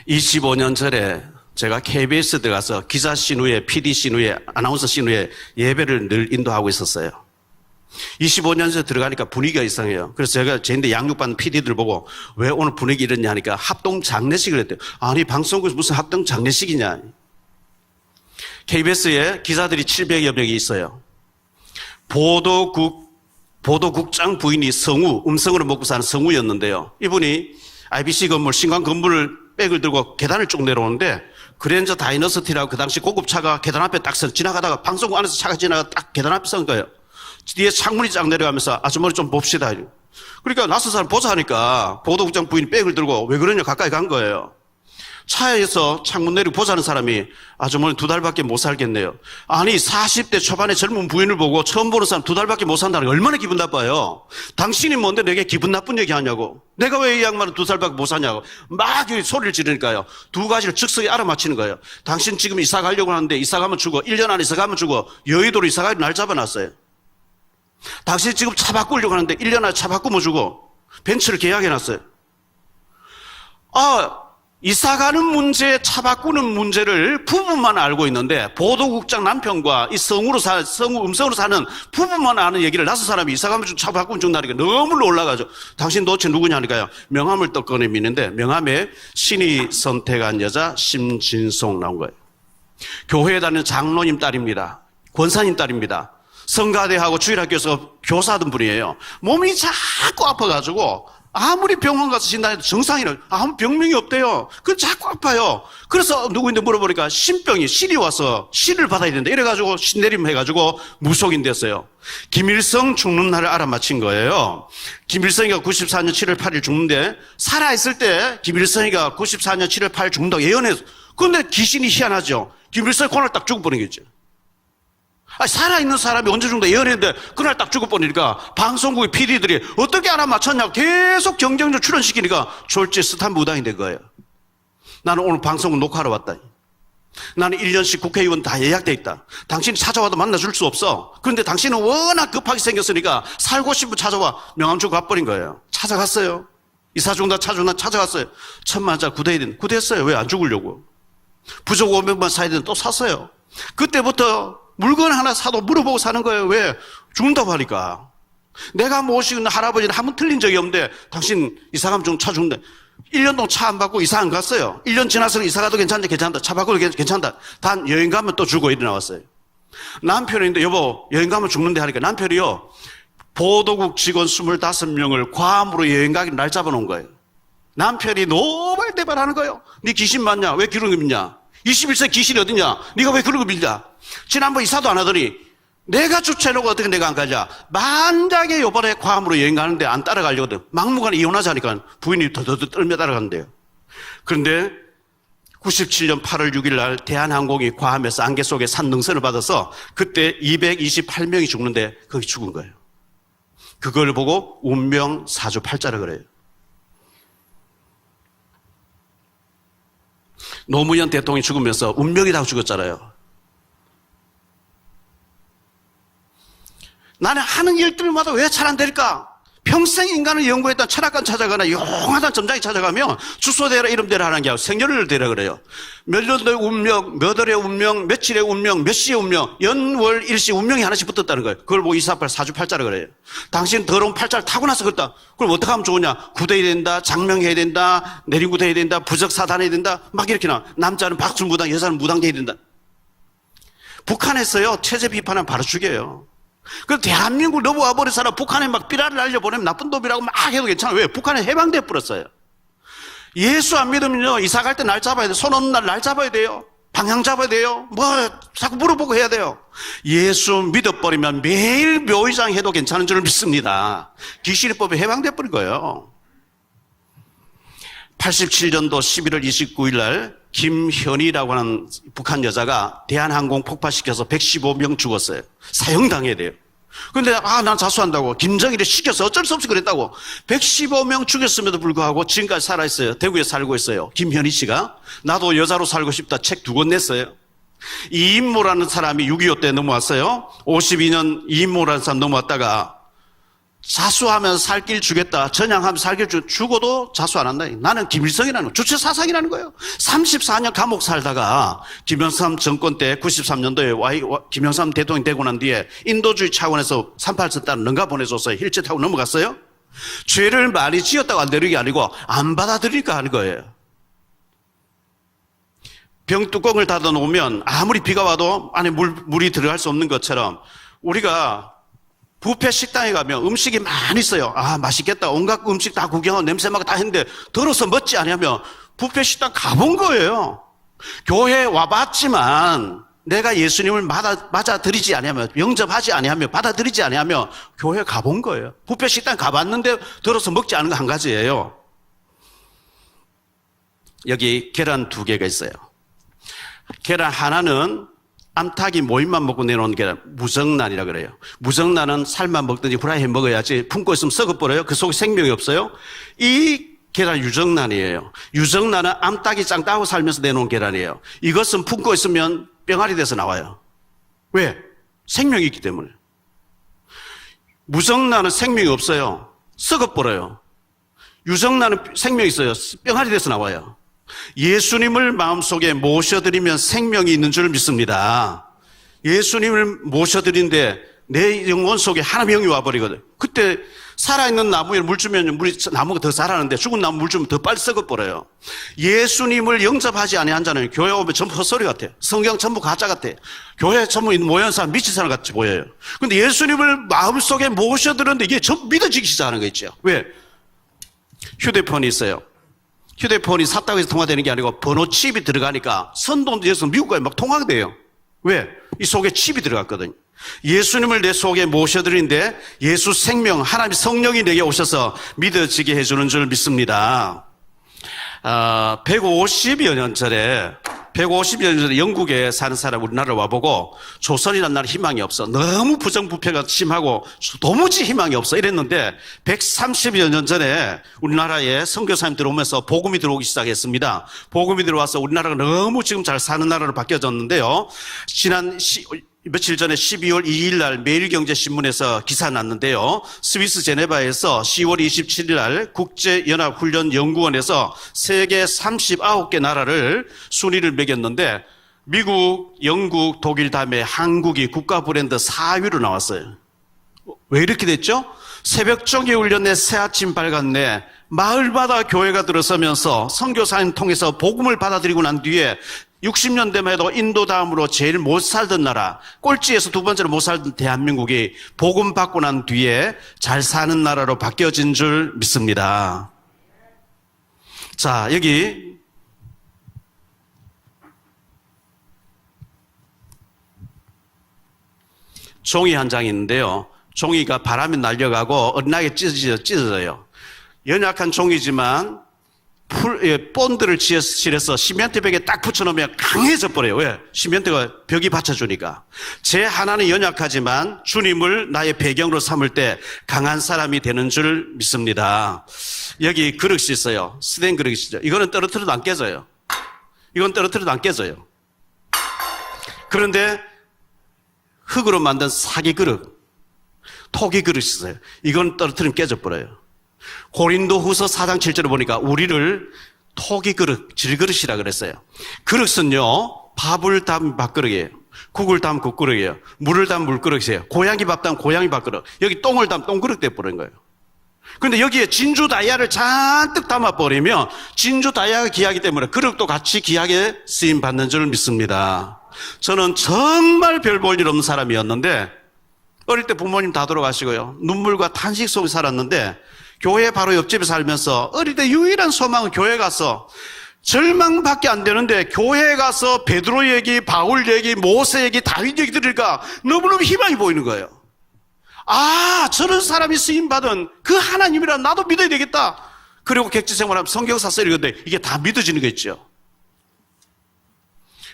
25년 전에 제가 KBS 들어가서 기자 신우회, PD 신우회, 아나운서 신우회 예배를 늘 인도하고 있었어요. 25년 전에 들어가니까 분위기가 이상해요. 그래서 제가 제인데 양육받는 PD들 보고 왜 오늘 분위기 이랬냐 하니까 합동 장례식을 했대요. 아니 방송국에서 무슨 합동 장례식이냐. KBS에 기자들이 700여 명이 있어요. 보도국장 부인이 성우, 음성으로 먹고 사는 성우였는데요. 이분이 IBC 건물, 신광 건물을 백을 들고 계단을 쭉 내려오는데 그랜저 다이너스티라고 그 당시 고급차가 계단 앞에 딱 지나가다가 방송국 안에서 차가 지나가 딱 계단 앞에 선 거예요. 뒤에 창문이 쫙 내려가면서 아주머니 좀 봅시다. 그러니까 낯선 사람 보자 하니까 보도국장 부인이 백을 들고 왜 그러냐 가까이 간 거예요. 차에서 창문 내리고 보자는 사람이 아주머니 2달밖에 못 살겠네요. 아니 40대 초반의 젊은 부인을 보고 처음 보는 사람 2달밖에 못 산다는 게 얼마나 기분 나빠요. 당신이 뭔데 내게 기분 나쁜 얘기 하냐고. 내가 왜 이 양반은 2살밖에 못 사냐고. 막 소리를 지르니까요. 두 가지를 즉석에 알아맞히는 거예요. 당신 지금 이사 가려고 하는데 이사 가면 죽어. 1년 안에 이사 가면 죽어. 여의도로 이사 가기로 날 잡아놨어요. 당신 지금 차 바꾸려고 하는데 1년 안에 차 바꾸면 죽어. 벤츠를 계약해놨어요. 이사 가는 문제, 차 바꾸는 문제를 부부만 알고 있는데 보도국장 남편과 이 음성으로 사는 부부만 아는 얘기를 낯선 사람이 이사 가면 차 바꾸면 죽는다니까 너무 놀라가지고 당신 도대체 누구냐니까요. 명함을 또 꺼내미는데 명함에 신이 선택한 여자 심진송 나온 거예요. 교회에 다니는 장로님 딸입니다. 권사님 딸입니다. 성가대하고 주일학교에서 교사하던 분이에요. 몸이 자꾸 아파가지고 아무리 병원 가서 진단해도 정상이라 아무 병명이 없대요. 그건 자꾸 아파요. 그래서 누구인데 물어보니까 신이 와서 신을 받아야 된다. 이래가지고 신내림 해가지고 무속인 됐어요. 김일성 죽는 날을 알아맞힌 거예요. 김일성이가 94년 7월 8일 죽는데 살아있을 때 김일성이가 94년 7월 8일 죽는다고 예언했어. 그런데 귀신이 희한하죠. 김일성이 그날 딱 죽어버리겠죠. 살아있는 사람이 언제 죽는다 예언했는데 그날 딱 죽어버리니까 방송국의 PD들이 어떻게 알아맞혔냐고 계속 경쟁률 출연시키니까 졸지 스탄 무당이 된 거예요. 나는 오늘 방송국 녹화하러 왔다. 나는 1년씩 국회의원 다 예약돼 있다. 당신이 찾아와도 만나줄 수 없어. 그런데 당신은 워낙 급하게 생겼으니까 살고 싶으면 찾아와. 명함 주고 가버린 거예요. 찾아갔어요. 이사 죽는다 찾아갔어요. 1,000만 구대해야 되는데 구대했어요. 왜 안 죽으려고. 부족 500만 사야 되는데 또 샀어요. 그때부터 물건 하나 사도 물어보고 사는 거예요. 왜? 죽는다고 하니까. 내가 모시는 할아버지는 한 번 틀린 적이 없는데 당신 이사 가면 차 죽는데 1년 동안 차 안 받고 이사 안 갔어요. 1년 지나서 이사 가도 괜찮다. 차 바꿔도 괜찮다. 단 여행 가면 또 죽어 이래 나왔어요. 남편인데 여보 여행 가면 죽는데 하니까 남편이요. 보도국 직원 25명을 괌으로 여행 가기 날 잡아놓은 거예요. 남편이 노발대발하는 거예요. 네 귀신 맞냐? 왜 그런 거 믿냐? 21세 귀신이 어딨냐? 네가 왜 그런 거 믿냐? 지난번 이사도 안 하더니 내가 주최해놓고 어떻게 내가 안 가냐? 만약에 요번에 괌으로 여행 가는데 안 따라가려거든. 막무가내 이혼하자니까 부인이 더더더 떨며 따라간대요. 그런데 97년 8월 6일 날 대한항공이 괌에서 안개 속에 산 능선을 받아서 그때 228명이 죽는데 거기 죽은 거예요. 그걸 보고 운명 사주팔자라 그래요. 노무현 대통령이 죽으면서 운명이라고 죽었잖아요. 나는 하는 일들마다 왜 잘 안 될까? 평생 인간을 연구했던 철학관 찾아가나 용하단 점장이 찾아가면 주소대라 이름대로 하는 게 아니고 생년을 대라 그래요. 몇 년도의 운명, 몇 월의 운명, 며칠의 운명, 몇 시의 운명, 연월 일시 운명이 하나씩 붙었다는 거예요. 그걸 보고 248 사주팔자라 그래요. 당신 더러운 팔자를 타고나서 그렇다. 그럼 어떻게 하면 좋으냐? 구대해야 된다, 장명해야 된다, 내림구대해야 된다, 부적사단해야 된다, 막 이렇게 나와. 남자는 박술무당, 여자는 무당돼야 된다. 북한에서요 체제 비판은 바로 죽여요. 그 대한민국 넘어와 버린 사람 북한에 막 삐라를 날려보내면 나쁜 놈이라고 막 해도 괜찮아. 왜? 북한에 해방돼 버렸어요. 예수 안 믿으면요 이사 갈 때 날 잡아야 돼요. 손 없는 날 잡아야 돼요. 방향 잡아야 돼요. 뭐 자꾸 물어보고 해야 돼요. 예수 믿어버리면 매일 묘의장 해도 괜찮은 줄 믿습니다. 귀신의 법에 해방돼 버린 거예요. 87년도 11월 29일 날 김현희라고 하는 북한 여자가 대한항공 폭파시켜서 115명 죽었어요. 사형당해야 돼요. 근데 난 자수한다고 김정일이 시켜서 어쩔 수 없이 그랬다고 115명 죽였음에도 불구하고 지금까지 살아있어요. 대구에 살고 있어요. 김현희 씨가. 나도 여자로 살고 싶다 책 2권 냈어요. 이인모라는 사람이 6.25 때 넘어왔어요. 52년 이인모라는 사람 넘어왔다가 자수하면 살 길 주겠다. 전향하면 살 길 죽어도 자수 안 한다. 나는 김일성이라는 거, 주체 사상이라는 거예요. 34년 감옥 살다가 김영삼 정권 때 93년도에 김영삼 대통령 되고 난 뒤에 인도주의 차원에서 38선단을 능가 보내줬어요. 힐제 타고 넘어갔어요. 죄를 많이 지었다고 안 되는 게 아니고 안 받아들이니까 하는 거예요. 병뚜껑을 닫아 놓으면 아무리 비가 와도 안에 물이 들어갈 수 없는 것처럼 우리가 뷔페 식당에 가면 음식이 많이 있어요. 맛있겠다. 온갖 음식 다 구경하고 냄새 맡고 다 했는데 더러워서 멋지 않으면 뷔페 식당 가본 거예요. 교회 와봤지만 내가 예수님을 맞아들이지 아니하면, 영접하지 아니하면, 받아들이지 아니하면 교회 가본 거예요. 뷔페 식당 가봤는데 더러워서 먹지 않은 거 한 가지예요. 여기 계란 2개가 있어요. 계란 하나는 암탉이 모임만 먹고 내놓은 계란, 무정란이라 그래요. 무정란은 살만 먹든지 후라이에 먹어야지 품고 있으면 썩어버려요. 그 속에 생명이 없어요. 이 계란 유정란이에요. 유정란은 암탉이 짱따고 살면서 내놓은 계란이에요. 이것은 품고 있으면 병아리 돼서 나와요. 왜? 생명이 있기 때문에. 무정란은 생명이 없어요. 썩어버려요. 유정란은 생명이 있어요. 병아리 돼서 나와요. 예수님을 마음속에 모셔드리면 생명이 있는 줄 믿습니다. 예수님을 모셔드린데 내 영혼 속에 하나님의 영이 와버리거든. 그때 살아있는 나무에 물 주면 나무가 더 자라는데 죽은 나무 물 주면 더 빨리 썩어버려요. 예수님을 영접하지 아니한 자는 교회 오면 전부 헛소리 같아. 성경 전부 가짜 같아. 교회 전부 모여있는 사람 미친 사람 같이 보여요. 근데 예수님을 마음속에 모셔드렸는데 이게 전부 믿어지기 시작하는 거 있죠. 왜? 휴대폰이 있어요. 휴대폰이 샀다고 해서 통화되는 게 아니고 번호 칩이 들어가니까 선동에서 미국까지 막 통화가 돼요. 왜? 이 속에 칩이 들어갔거든요. 예수님을 내 속에 모셔드리는데 예수 생명, 하나님 성령이 내게 오셔서 믿어지게 해주는 줄 믿습니다. 150여 년 전에 영국에 사는 사람 우리나라를 와보고 조선이라는 나라는 희망이 없어. 너무 부정부패가 심하고 도무지 희망이 없어. 이랬는데 130여 년 전에 우리나라에 선교사님 들어오면서 복음이 들어오기 시작했습니다. 복음이 들어와서 우리나라가 너무 지금 잘 사는 나라로 바뀌어졌는데요. 며칠 전에 12월 2일 날 매일경제신문에서 기사 났는데요. 스위스 제네바에서 10월 27일 날 국제연합훈련연구원에서 세계 39개 나라를 순위를 매겼는데 미국, 영국, 독일 다음에 한국이 국가 브랜드 4위로 나왔어요. 왜 이렇게 됐죠? 새벽종이 울렸네, 새아침 밝았네. 마을마다 교회가 들어서면서 선교사님 통해서 복음을 받아들이고 난 뒤에 60년대만 해도 인도 다음으로 제일 못 살던 나라, 꼴찌에서 2번째로 못 살던 대한민국이 복음 받고 난 뒤에 잘 사는 나라로 바뀌어진 줄 믿습니다. 자, 여기 종이 한 장이 있는데요. 종이가 바람에 날려가고 엇나게 찢어져요. 연약한 종이지만 본드를 칠해서 시멘트 벽에 딱 붙여놓으면 강해져 버려요. 왜? 시멘트가 벽이 받쳐주니까. 제 하나는 연약하지만 주님을 나의 배경으로 삼을 때 강한 사람이 되는 줄 믿습니다. 여기 그릇이 있어요. 스텐 그릇이죠. 이거는 떨어뜨려도 안 깨져요. 이건 떨어뜨려도 안 깨져요. 그런데 흙으로 만든 사기 그릇, 토기 그릇이 있어요. 이건 떨어뜨리면 깨져버려요. 고린도후서 4장 7절을 보니까 우리를 토기 그릇, 질그릇이라 그랬어요. 그릇은요, 밥을 담은 밥그릇이에요. 국을 담은 국그릇이에요. 물을 담은 물그릇이에요. 고양이 밥 담은 고양이 밥그릇. 여기 똥을 담은 똥그릇 돼버린 거예요. 그런데 여기에 진주 다이아를 잔뜩 담아버리면 진주 다이아가 귀하기 때문에 그릇도 같이 귀하게 쓰임받는 줄 믿습니다. 저는 정말 별 볼 일 없는 사람이었는데 어릴 때 부모님 다 돌아가시고요. 눈물과 탄식 속에 살았는데 교회 바로 옆집에 살면서 어릴 때 유일한 소망은 교회 가서 절망밖에 안 되는데 교회에 가서 베드로 얘기, 바울 얘기, 모세 얘기, 다윗 얘기 들으니까 너무너무 희망이 보이는 거예요. 저런 사람이 쓰임받은 그 하나님이라 나도 믿어야 되겠다. 그리고 객지 생활하면 성경사 쓰리건데 이게 다 믿어지는 거 있죠.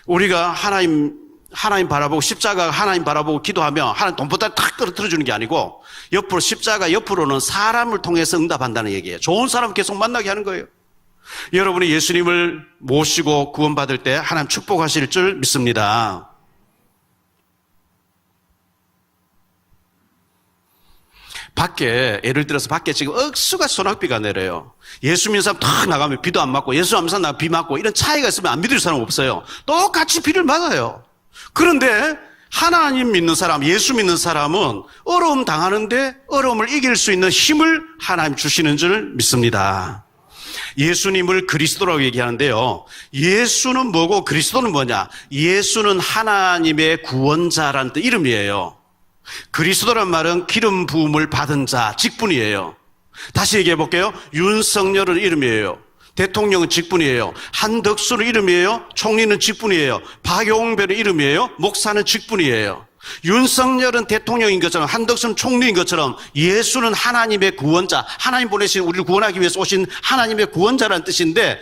우리가 하나님 바라보고 십자가 하나님 바라보고 기도하면 하나님 돈보다 탁 떨어뜨려 주는 게 아니고 옆으로 십자가 옆으로는 사람을 통해서 응답한다는 얘기예요. 좋은 사람 계속 만나게 하는 거예요. 여러분이 예수님을 모시고 구원받을 때 하나님 축복하실 줄 믿습니다. 밖에 예를 들어서 밖에 지금 억수가 소낙비가 내려요. 예수 믿는 사람 탁 나가면 비도 안 맞고 예수 안 믿는 사람 비 맞고 이런 차이가 있으면 안 믿을 사람 없어요. 똑같이 비를 맞아요. 그런데 하나님 믿는 사람, 예수 믿는 사람은 어려움 당하는데 어려움을 이길 수 있는 힘을 하나님 주시는 줄 믿습니다. 예수님을 그리스도라고 얘기하는데요. 예수는 뭐고 그리스도는 뭐냐? 예수는 하나님의 구원자라는 뜻 이름이에요. 그리스도란 말은 기름 부음을 받은 자, 직분이에요. 다시 얘기해 볼게요. 윤석열은 이름이에요. 대통령은 직분이에요. 한덕수는 이름이에요. 총리는 직분이에요. 박용배는 이름이에요. 목사는 직분이에요. 윤석열은 대통령인 것처럼 한덕수는 총리인 것처럼 예수는 하나님의 구원자, 하나님 보내신 우리를 구원하기 위해서 오신 하나님의 구원자라는 뜻인데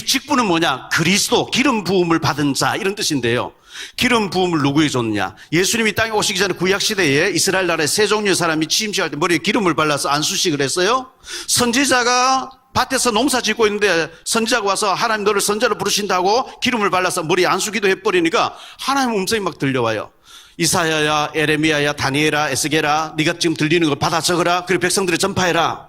직분은 뭐냐? 그리스도, 기름 부음을 받은 자 이런 뜻인데요. 기름 부음을 누구에게 줬느냐? 예수님이 땅에 오시기 전에 구약시대에 이스라엘 나라에 세 종류의 사람이 취임식할 때 머리에 기름을 발라서 안수식을 했어요. 선지자가 밭에서 농사 짓고 있는데 선지자가 와서 하나님 너를 선지자로 부르신다고 기름을 발라서 머리에 안수기도 해버리니까 하나님 음성이 막 들려와요. 이사야야, 에레미야야, 다니엘아, 에스겔아, 네가 지금 들리는 걸 받아 적어라. 그리고 백성들에 전파해라.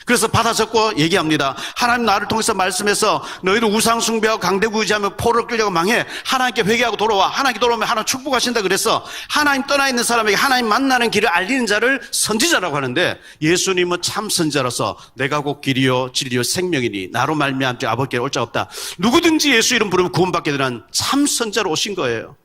그래서 받아 적고 얘기합니다. 하나님 나를 통해서 말씀해서 너희들 우상 숭배하고 강대국 의지하면 포로를 끌려고 망해. 하나님께 회개하고 돌아와. 하나님께 돌아오면 하나님 축복하신다 그래서 하나님 떠나 있는 사람에게 하나님 만나는 길을 알리는 자를 선지자라고 하는데 예수님은 참 선지자로서 내가 곧 길이요 진리요 생명이니 나로 말미암지 아버지께 올 자 없다. 누구든지 예수 이름 부르면 구원받게 되는 참 선지자로 오신 거예요.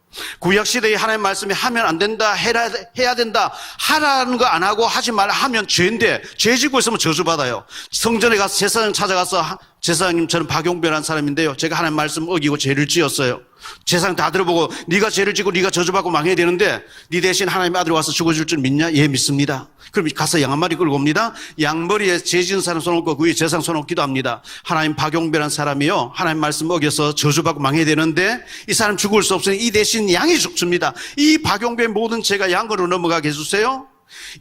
구약시대에 하나님 말씀이 하면 안 된다, 해야 된다, 하라는 거 안 하고 하지 말라 하면 죄인데, 죄 짓고 있으면 저주받아요. 성전에 가서 제사장 찾아가서, 제사장님 저는 박용배라는 사람인데요. 제가 하나님 말씀 어기고 죄를 지었어요. 제사장 다 들어보고 네가 죄를 짓고 네가 저주받고 망해야 되는데 네 대신 하나님의 아들이 와서 죽어줄 줄 믿냐? 예, 믿습니다. 그럼 가서 양 한 마리 끌고 옵니다. 양머리에 죄 지은 사람 손 얹고 그 위에 제사장 손 얹고 기도합니다. 하나님 박용배라는 사람이요, 하나님 말씀 어겨서 저주받고 망해야 되는데 이 사람 죽을 수 없으니 이 대신 양이 죽습니다. 이 박용배의 모든 죄가 양으로 넘어가게 해주세요.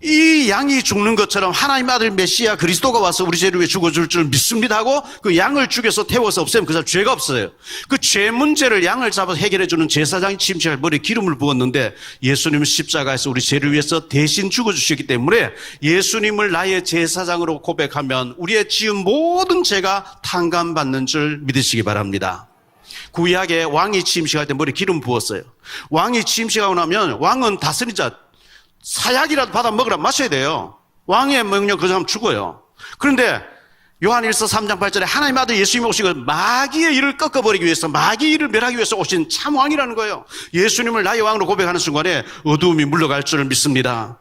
이 양이 죽는 것처럼 하나님 아들 메시아 그리스도가 와서 우리 죄를 위해 죽어줄 줄 믿습니다 하고 그 양을 죽여서 태워서 없애면 그 사람 죄가 없어요. 그 죄 문제를 양을 잡아서 해결해주는 제사장이 침체할 머리에 기름을 부었는데 예수님은 십자가에서 우리 죄를 위해서 대신 죽어주셨기 때문에 예수님을 나의 제사장으로 고백하면 우리의 지은 모든 죄가 탕감받는 줄 믿으시기 바랍니다. 구약에 왕이 침식할 때 머리에 기름 부었어요. 왕이 침식하고 나면 왕은 다스리자 사약이라도 받아 먹으라 마셔야 돼요. 왕의 명령 그 사람 죽어요. 그런데 요한일서 3장 8절에 하나님 아들 예수님이 오신 건 마귀의 일을 꺾어버리기 위해서 마귀의 일을 멸하기 위해서 오신 참 왕이라는 거예요. 예수님을 나의 왕으로 고백하는 순간에 어두움이 물러갈 줄 믿습니다.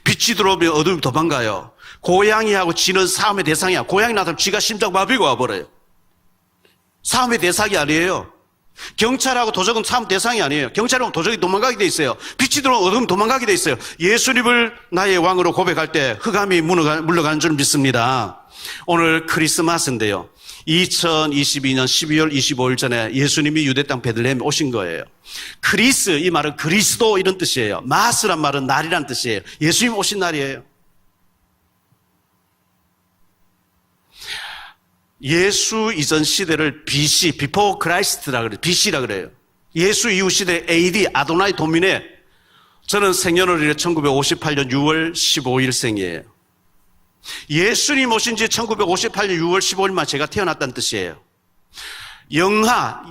빛이 들어오면 어두움이 도망가요. 고양이하고 쥐는 싸움의 대상이야. 고양이 나타나면 쥐가 심장마비가 와버려요. 싸움의 대상이 아니에요. 경찰하고 도적은 싸움 대상이 아니에요. 경찰하고 도적이 도망가게 돼 있어요. 빛이 들어오면 어둠이 도망가게 돼 있어요. 예수님을 나의 왕으로 고백할 때 흑암이 물러가는 줄 믿습니다. 오늘 크리스마스인데요. 2022년 12월 25일 전에 예수님이 유대 땅 베들레헴에 오신 거예요. 크리스, 이 말은 그리스도 이런 뜻이에요. 마스란 말은 날이란 뜻이에요. 예수님 오신 날이에요. 예수 이전 시대를 BC, Before Christ라 그래요. BC라 그래요. 예수 이후 시대 AD, 아도나이 도미네. 저는 생년월일에 1958년 6월 15일 생이에요. 예수님 오신 지 1958년 6월 15일만 제가 태어났다는 뜻이에요. 영하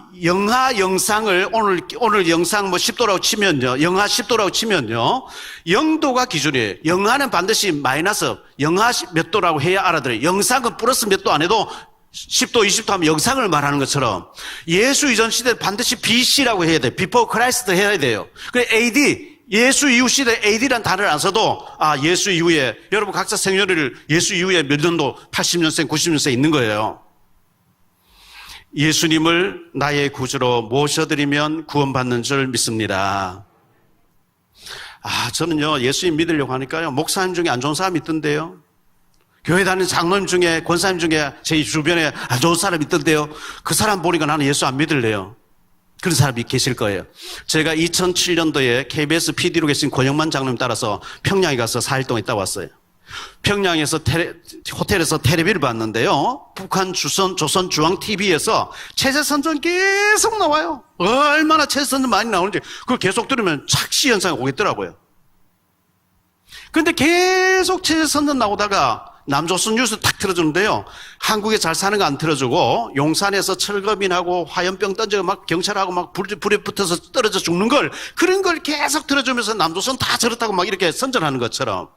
영상을 오늘 영상 10도라고 치면요. 영하 10도라고 치면요. 0도가 기준이에요. 영하는 반드시 마이너스, 영하 몇 도라고 해야 알아들어요. 영상은 플러스 몇 도 안 해도 10도, 20도 하면 영상을 말하는 것처럼 예수 이전 시대 반드시 BC라고 해야 돼요. Before Christ 해야 돼요. 그래 AD, 예수 이후 시대 AD란 단어를 안 써도 예수 이후에 여러분 각자 생년을 예수 이후에 몇 년도 80년생, 90년생 있는 거예요. 예수님을 나의 구주로 모셔드리면 구원받는 줄 믿습니다. 저는요 예수님 믿으려고 하니까요 목사님 중에 안 좋은 사람이 있던데요. 교회 다니는 장로님 중에, 권사님 중에 제 주변에 아주 좋은 사람이 있던데요. 그 사람 보니까 나는 예수 안 믿을래요. 그런 사람이 계실 거예요. 제가 2007년도에 KBS PD로 계신 권영만 장로님 따라서 평양에 가서 4일 동안 있다 왔어요. 평양에서 호텔에서 텔레비를 봤는데요. 북한 조선중앙TV에서 체제선전 계속 나와요. 얼마나 체제선전 많이 나오는지 그걸 계속 들으면 착시 현상이 오겠더라고요. 그런데 계속 체제선전 나오다가 남조선 뉴스 탁 틀어주는데요. 한국에 잘 사는 거 안 틀어주고 용산에서 철거민하고 화염병 던지고 막 경찰하고 막 불에 붙어서 떨어져 죽는 걸 그런 걸 계속 틀어주면서 남조선 다 저렇다고 막 이렇게 선전하는 것처럼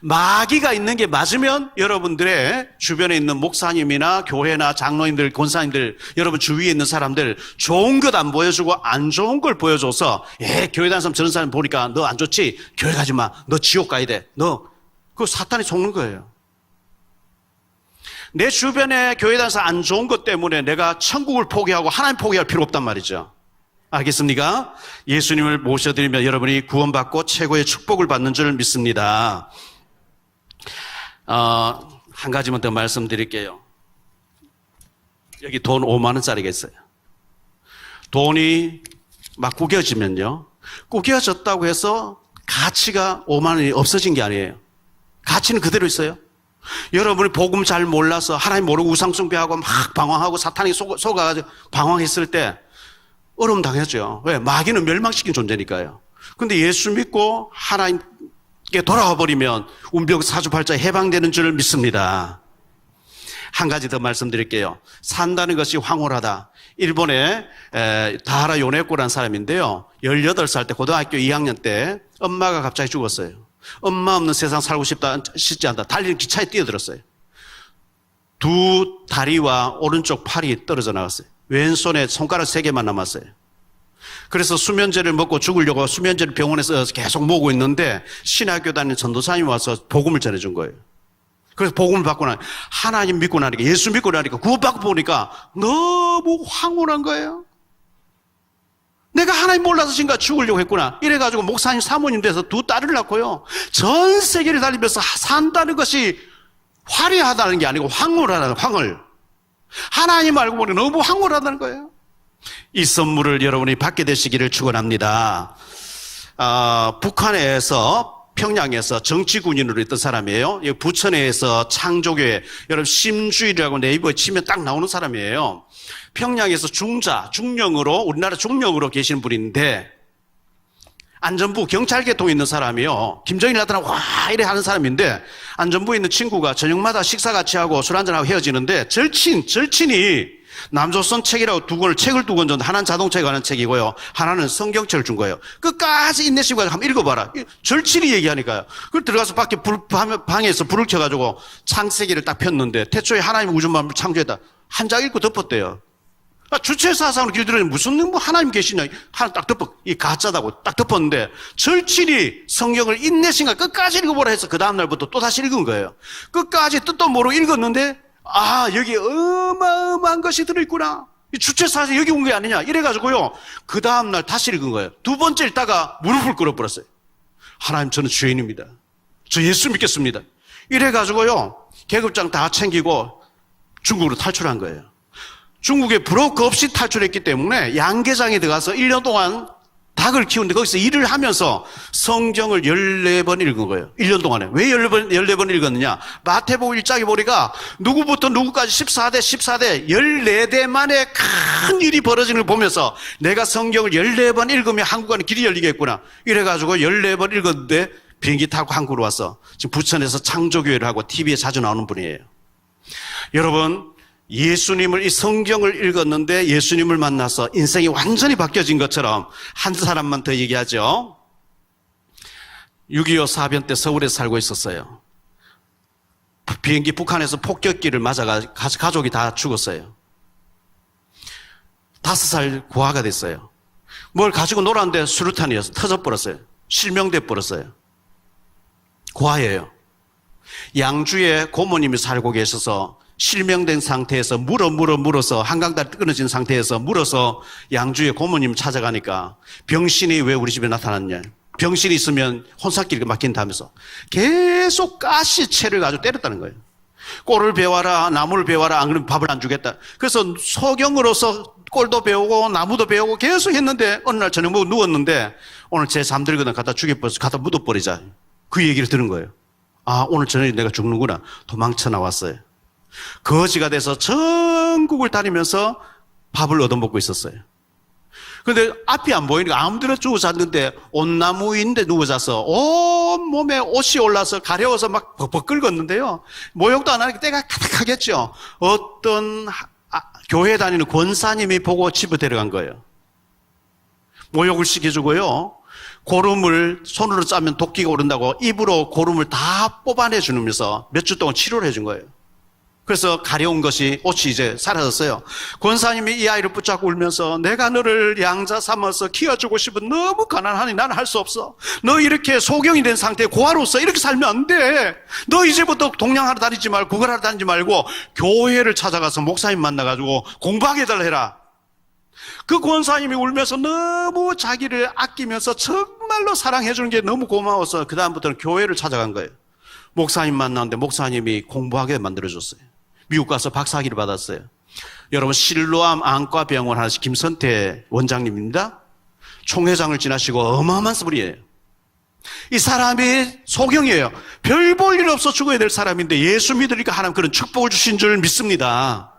마귀가 있는 게 맞으면 여러분들의 주변에 있는 목사님이나 교회나 장로님들, 권사님들, 여러분 주위에 있는 사람들 좋은 것 안 보여주고 안 좋은 걸 보여줘서 교회 다니는 사람 저런 사람 보니까 너 안 좋지? 교회 가지 마. 너 지옥 가야 돼. 그거 사탄이 속는 거예요. 내 주변에 교회 다니면서 안 좋은 것 때문에 내가 천국을 포기하고 하나님 포기할 필요 없단 말이죠. 알겠습니까? 예수님을 모셔드리면 여러분이 구원받고 최고의 축복을 받는 줄 믿습니다. 한 가지만 더 말씀드릴게요. 여기 돈 5만 원짜리가 있어요. 돈이 막 구겨지면요. 구겨졌다고 해서 가치가 5만 원이 없어진 게 아니에요. 가치는 그대로 있어요. 여러분이 복음 잘 몰라서 하나님 모르고 우상숭배하고 막 방황하고 사탄이 속아가지고 방황했을 때 어려움 당했죠. 왜? 마귀는 멸망시킨 존재니까요. 근데 예수 믿고 하나님께 돌아와 버리면 운명 사주팔자에 해방되는 줄 믿습니다. 한 가지 더 말씀드릴게요. 산다는 것이 황홀하다. 일본의 다하라 요네코라는 사람인데요. 18살 때 고등학교 2학년 때 엄마가 갑자기 죽었어요. 엄마 없는 세상 살고 싶지 않다. 달리는 기차에 뛰어들었어요. 두 다리와 오른쪽 팔이 떨어져 나갔어요. 왼손에 손가락 3개만 남았어요. 그래서 수면제를 먹고 죽으려고 수면제를 병원에서 계속 먹고 있는데 신학교 다니는 전도사님이 와서 복음을 전해준 거예요. 그래서 복음을 받고 나니까 하나님 믿고 나니까 예수 믿고 나니까 구원받고 보니까 너무 황홀한 거예요. 내가 하나님 몰라서 지금까지 죽으려고 했구나. 이래가지고 목사님 사모님 돼서 두 딸을 낳고요. 전 세계를 달리면서 산다는 것이 화려하다는 게 아니고 황홀하다는 황홀. 하나님 알고 보니 너무 황홀하다는 거예요. 이 선물을 여러분이 받게 되시기를 축원합니다. 북한에서 평양에서 정치군인으로 있던 사람이에요. 부천에서 창조교회, 여러분 심주일이라고 네이버에 치면 딱 나오는 사람이에요. 평양에서 중령으로 우리나라 중령으로 계시는 분인데 안전부 경찰계통에 있는 사람이요. 김정일 나타나고 와 이래 하는 사람인데 안전부에 있는 친구가 저녁마다 식사 같이 하고 술 한잔하고 헤어지는데 절친이 남조선 책이라고 책을 두 권 줬는데 하나는 자동차에 관한 책이고요. 하나는 성경책을 준 거예요. 끝까지 인내심과 한번 읽어봐라. 절친이 얘기하니까요. 그걸 들어가서 밖에 방에서 불을 켜가지고 창세기를 딱 폈는데 태초에 하나님 우주만물을 창조했다. 한 장 읽고 덮었대요. 주체사상으로 길들여니 무슨 하나님 계시냐. 하나 딱 이 가짜다고 딱 덮었는데 절친이 성경을 인내심과 끝까지 읽어보라 해서 그 다음날부터 또 다시 읽은 거예요. 끝까지 뜻도 모르고 읽었는데 여기 어마어마한 것이 들어있구나. 이 주체사상 여기 온 게 아니냐. 이래가지고요. 그 다음날 다시 읽은 거예요. 두 번째 읽다가 무릎을 꿇어버렸어요. 하나님 저는 죄인입니다. 저 예수 믿겠습니다. 이래가지고요. 계급장 다 챙기고 중국으로 탈출한 거예요. 중국에 브로커 없이 탈출했기 때문에 양계장에 들어가서 1년 동안 닭을 키우는데 거기서 일을 하면서 성경을 14번 읽은 거예요. 1년 동안에. 왜 14번 읽었느냐? 마태복음 1장에 보니까 누구부터 누구까지 14대 14대 만에 큰 일이 벌어지는 걸 보면서 내가 성경을 14번 읽으면 한국 가는 길이 열리겠구나. 이래가지고 14번 읽었는데 비행기 타고 한국으로 와서 지금 부천에서 창조교회를 하고 TV에 자주 나오는 분이에요. 여러분, 예수님을 이 성경을 읽었는데 예수님을 만나서 인생이 완전히 바뀌어진 것처럼 한 사람만 더 얘기하죠. 6.25 사변 때 서울에 살고 있었어요. 비행기 북한에서 폭격기를 맞아가 가족이 다 죽었어요. 5살 고아가 됐어요. 뭘 가지고 놀았는데 수류탄이어서 터져버렸어요. 실명돼 버렸어요. 고아예요. 양주에 고모님이 살고 계셔서 실명된 상태에서 물어서 한강다리 끊어진 상태에서 물어서 양주에 고모님 찾아가니까 병신이 왜 우리 집에 나타났냐. 병신이 있으면 혼사길 막힌다면서 계속 가시채를 가지고 때렸다는 거예요. 꼴을 배워라, 나무를 배워라, 안 그러면 밥을 안 주겠다. 그래서 소경으로서 꼴도 배우고 나무도 배우고 계속 했는데 어느 날 저녁 먹고 누웠는데 오늘 제 잠들거든 갖다 죽여버려서 갖다 묻어버리자. 그 얘기를 들은 거예요. 아, 오늘 저녁에 내가 죽는구나. 도망쳐 나왔어요. 거지가 돼서 전국을 다니면서 밥을 얻어먹고 있었어요. 근데 앞이 안 보이니까 아무데나 누워 잤는데 온나무 위인데 누워 자서 온 몸에 옷이 올라서 가려워서 막 벅벅 끓었는데요. 모욕도 안 하니까 때가 가득하겠죠. 어떤 교회 다니는 권사님이 보고 집에 데려간 거예요. 모욕을 시켜주고요. 고름을 손으로 짜면 도끼가 오른다고 입으로 고름을 다 뽑아내 주면서 몇 주 동안 치료를 해준 거예요. 그래서 가려운 것이 옷이 이제 사라졌어요. 권사님이 이 아이를 붙잡고 울면서 내가 너를 양자 삼아서 키워주고 싶은 너무 가난하니 나는 할 수 없어. 너 이렇게 소경이 된 상태에 고아로서 이렇게 살면 안 돼. 너 이제부터 동양하러 다니지 말고 구걸하러 다니지 말고 교회를 찾아가서 목사님 만나가지고 공부하게 해달라. 그 권사님이 울면서 너무 자기를 아끼면서 정말로 사랑해주는 게 너무 고마워서 그 다음부터는 교회를 찾아간 거예요. 목사님 만났는데 목사님이 공부하게 만들어줬어요. 미국 가서 박사학위를 받았어요. 여러분 실로암 안과병원 하신 김선태 원장님입니다. 총회장을 지나시고 어마어마한 분이에요. 이 사람이 소경이에요. 별 볼 일 없어 죽어야 될 사람인데 예수 믿으니까 하나님 그런 축복을 주신 줄 믿습니다.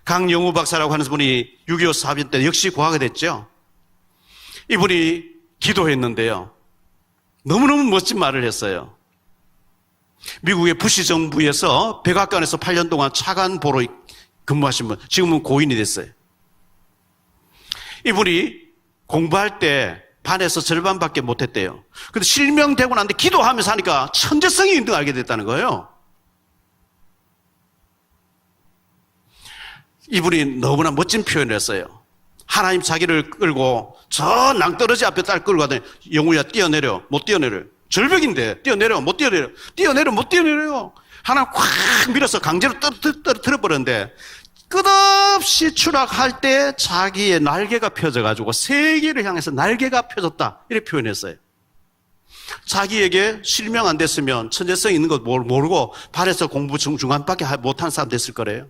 강영우 박사라고 하는 분이 6.25 사변 때 역시 고아가 됐죠. 이분이 기도했는데요. 너무너무 멋진 말을 했어요. 미국의 부시 정부에서 백악관에서 8년 동안 차관보로 근무하신 분, 지금은 고인이 됐어요. 이분이 공부할 때 반에서 절반밖에 못했대요. 근데 실명되고 난데 기도하면서 하니까 천재성이 있는 걸 알게 됐다는 거예요. 이분이 너무나 멋진 표현을 했어요. 하나님 자기를 끌고 저 낭떠러지 앞에 딸 끌고 가더니 영우야 뛰어내려. 못 뛰어내려. 절벽인데 뛰어내려. 못 뛰어내려. 뛰어내려. 못 뛰어내려요. 하나님 콱 밀어서 강제로 떨어뜨려버렸는데 끝없이 추락할 때 자기의 날개가 펴져가지고 세계를 향해서 날개가 펴졌다. 이렇게 표현했어요. 자기에게 실명 안 됐으면 천재성 있는 거 모르고 발에서 공부 중간밖에 못한 사람 됐을 거래요.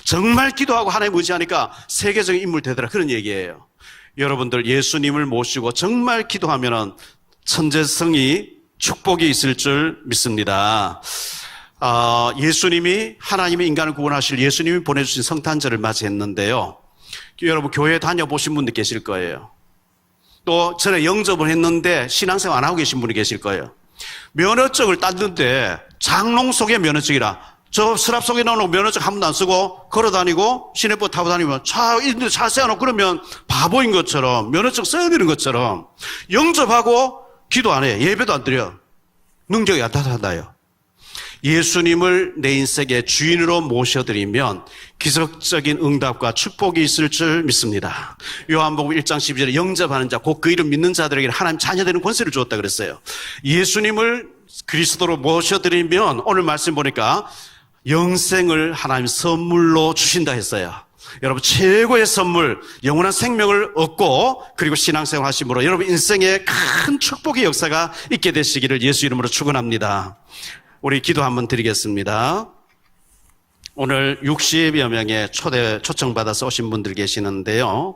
정말 기도하고 하나님 의지하니까 세계적인 인물 되더라. 그런 얘기예요. 여러분들 예수님을 모시고 정말 기도하면은 천재성이 축복이 있을 줄 믿습니다. 예수님이 하나님의 인간을 구원하실 예수님이 보내주신 성탄절을 맞이했는데요. 여러분 교회 다녀보신 분들 계실 거예요. 또 전에 영접을 했는데 신앙생활 안 하고 계신 분이 계실 거예요. 면허증을 땄는데 장롱 속에 면허증이라 저 서랍 속에 넣어놓고 면허증 한 번도 안 쓰고 걸어다니고 시내버스 타고 다니면 차 세워놓고 그러면 바보인 것처럼 면허증 써야 되는 것처럼 영접하고 기도 안 해. 예배도 안 드려. 능력이 안 나타나요. 예수님을 내 인생의 주인으로 모셔드리면 기적적인 응답과 축복이 있을 줄 믿습니다. 요한복음 1장 12절에 영접하는 자, 곧 그 이름 믿는 자들에게 하나님 자녀되는 권세를 주었다 그랬어요. 예수님을 그리스도로 모셔드리면 오늘 말씀 보니까 영생을 하나님 선물로 주신다 했어요. 여러분 최고의 선물, 영원한 생명을 얻고 그리고 신앙생활 하심으로 여러분 인생에 큰 축복의 역사가 있게 되시기를 예수 이름으로 축원합니다. 우리 기도 한번 드리겠습니다. 오늘 60여 명의 초청받아서 오신 분들 계시는데요.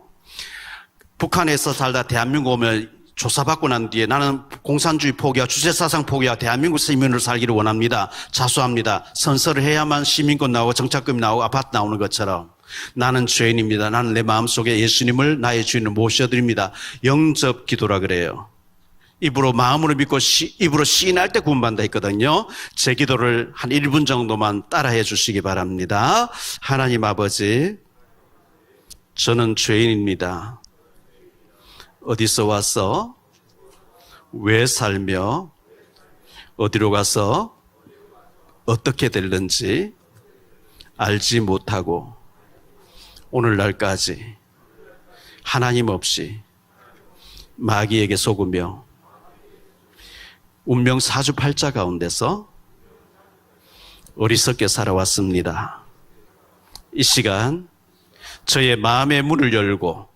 북한에서 살다 대한민국 오면 조사받고 난 뒤에 나는 공산주의 포기와 주체사상 포기와 대한민국 시민으로 살기를 원합니다. 자수합니다. 선서를 해야만 시민권 나오고 정착금이 나오고 아파트 나오는 것처럼 나는 죄인입니다. 나는 내 마음속에 예수님을 나의 주인을 모셔드립니다. 영접 기도라 그래요. 입으로 마음으로 믿고 입으로 시인할 때 구원받는다 했거든요. 제 기도를 한 1분 정도만 따라해 주시기 바랍니다. 하나님 아버지, 저는 죄인입니다. 어디서 와서 왜 살며 어디로 가서 어떻게 될는지 알지 못하고 오늘날까지 하나님 없이 마귀에게 속으며 운명 사주팔자 가운데서 어리석게 살아왔습니다. 이 시간 저의 마음의 문을 열고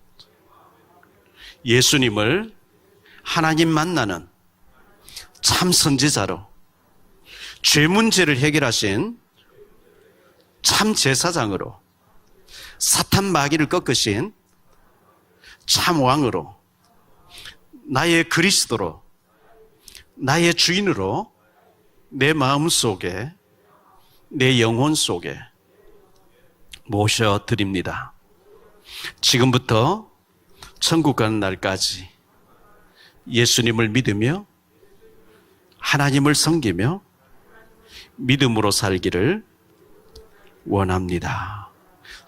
예수님을 하나님 만나는 참 선지자로 죄 문제를 해결하신 참 제사장으로, 사탄 마귀를 꺾으신 참 왕으로, 나의 그리스도로, 나의 주인으로 내 마음 속에, 내 영혼 속에 모셔드립니다. 지금부터 천국 가는 날까지 예수님을 믿으며 하나님을 섬기며 믿음으로 살기를 원합니다.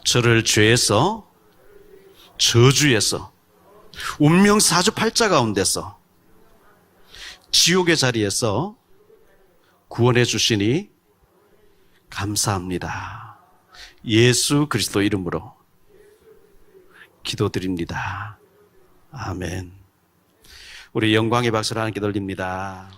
저를 죄에서, 저주에서, 운명 사주팔자 가운데서, 지옥의 자리에서 구원해 주시니 감사합니다. 예수 그리스도 이름으로 기도드립니다. 아멘. 우리 영광의 박수를 하나님께 돌립니다.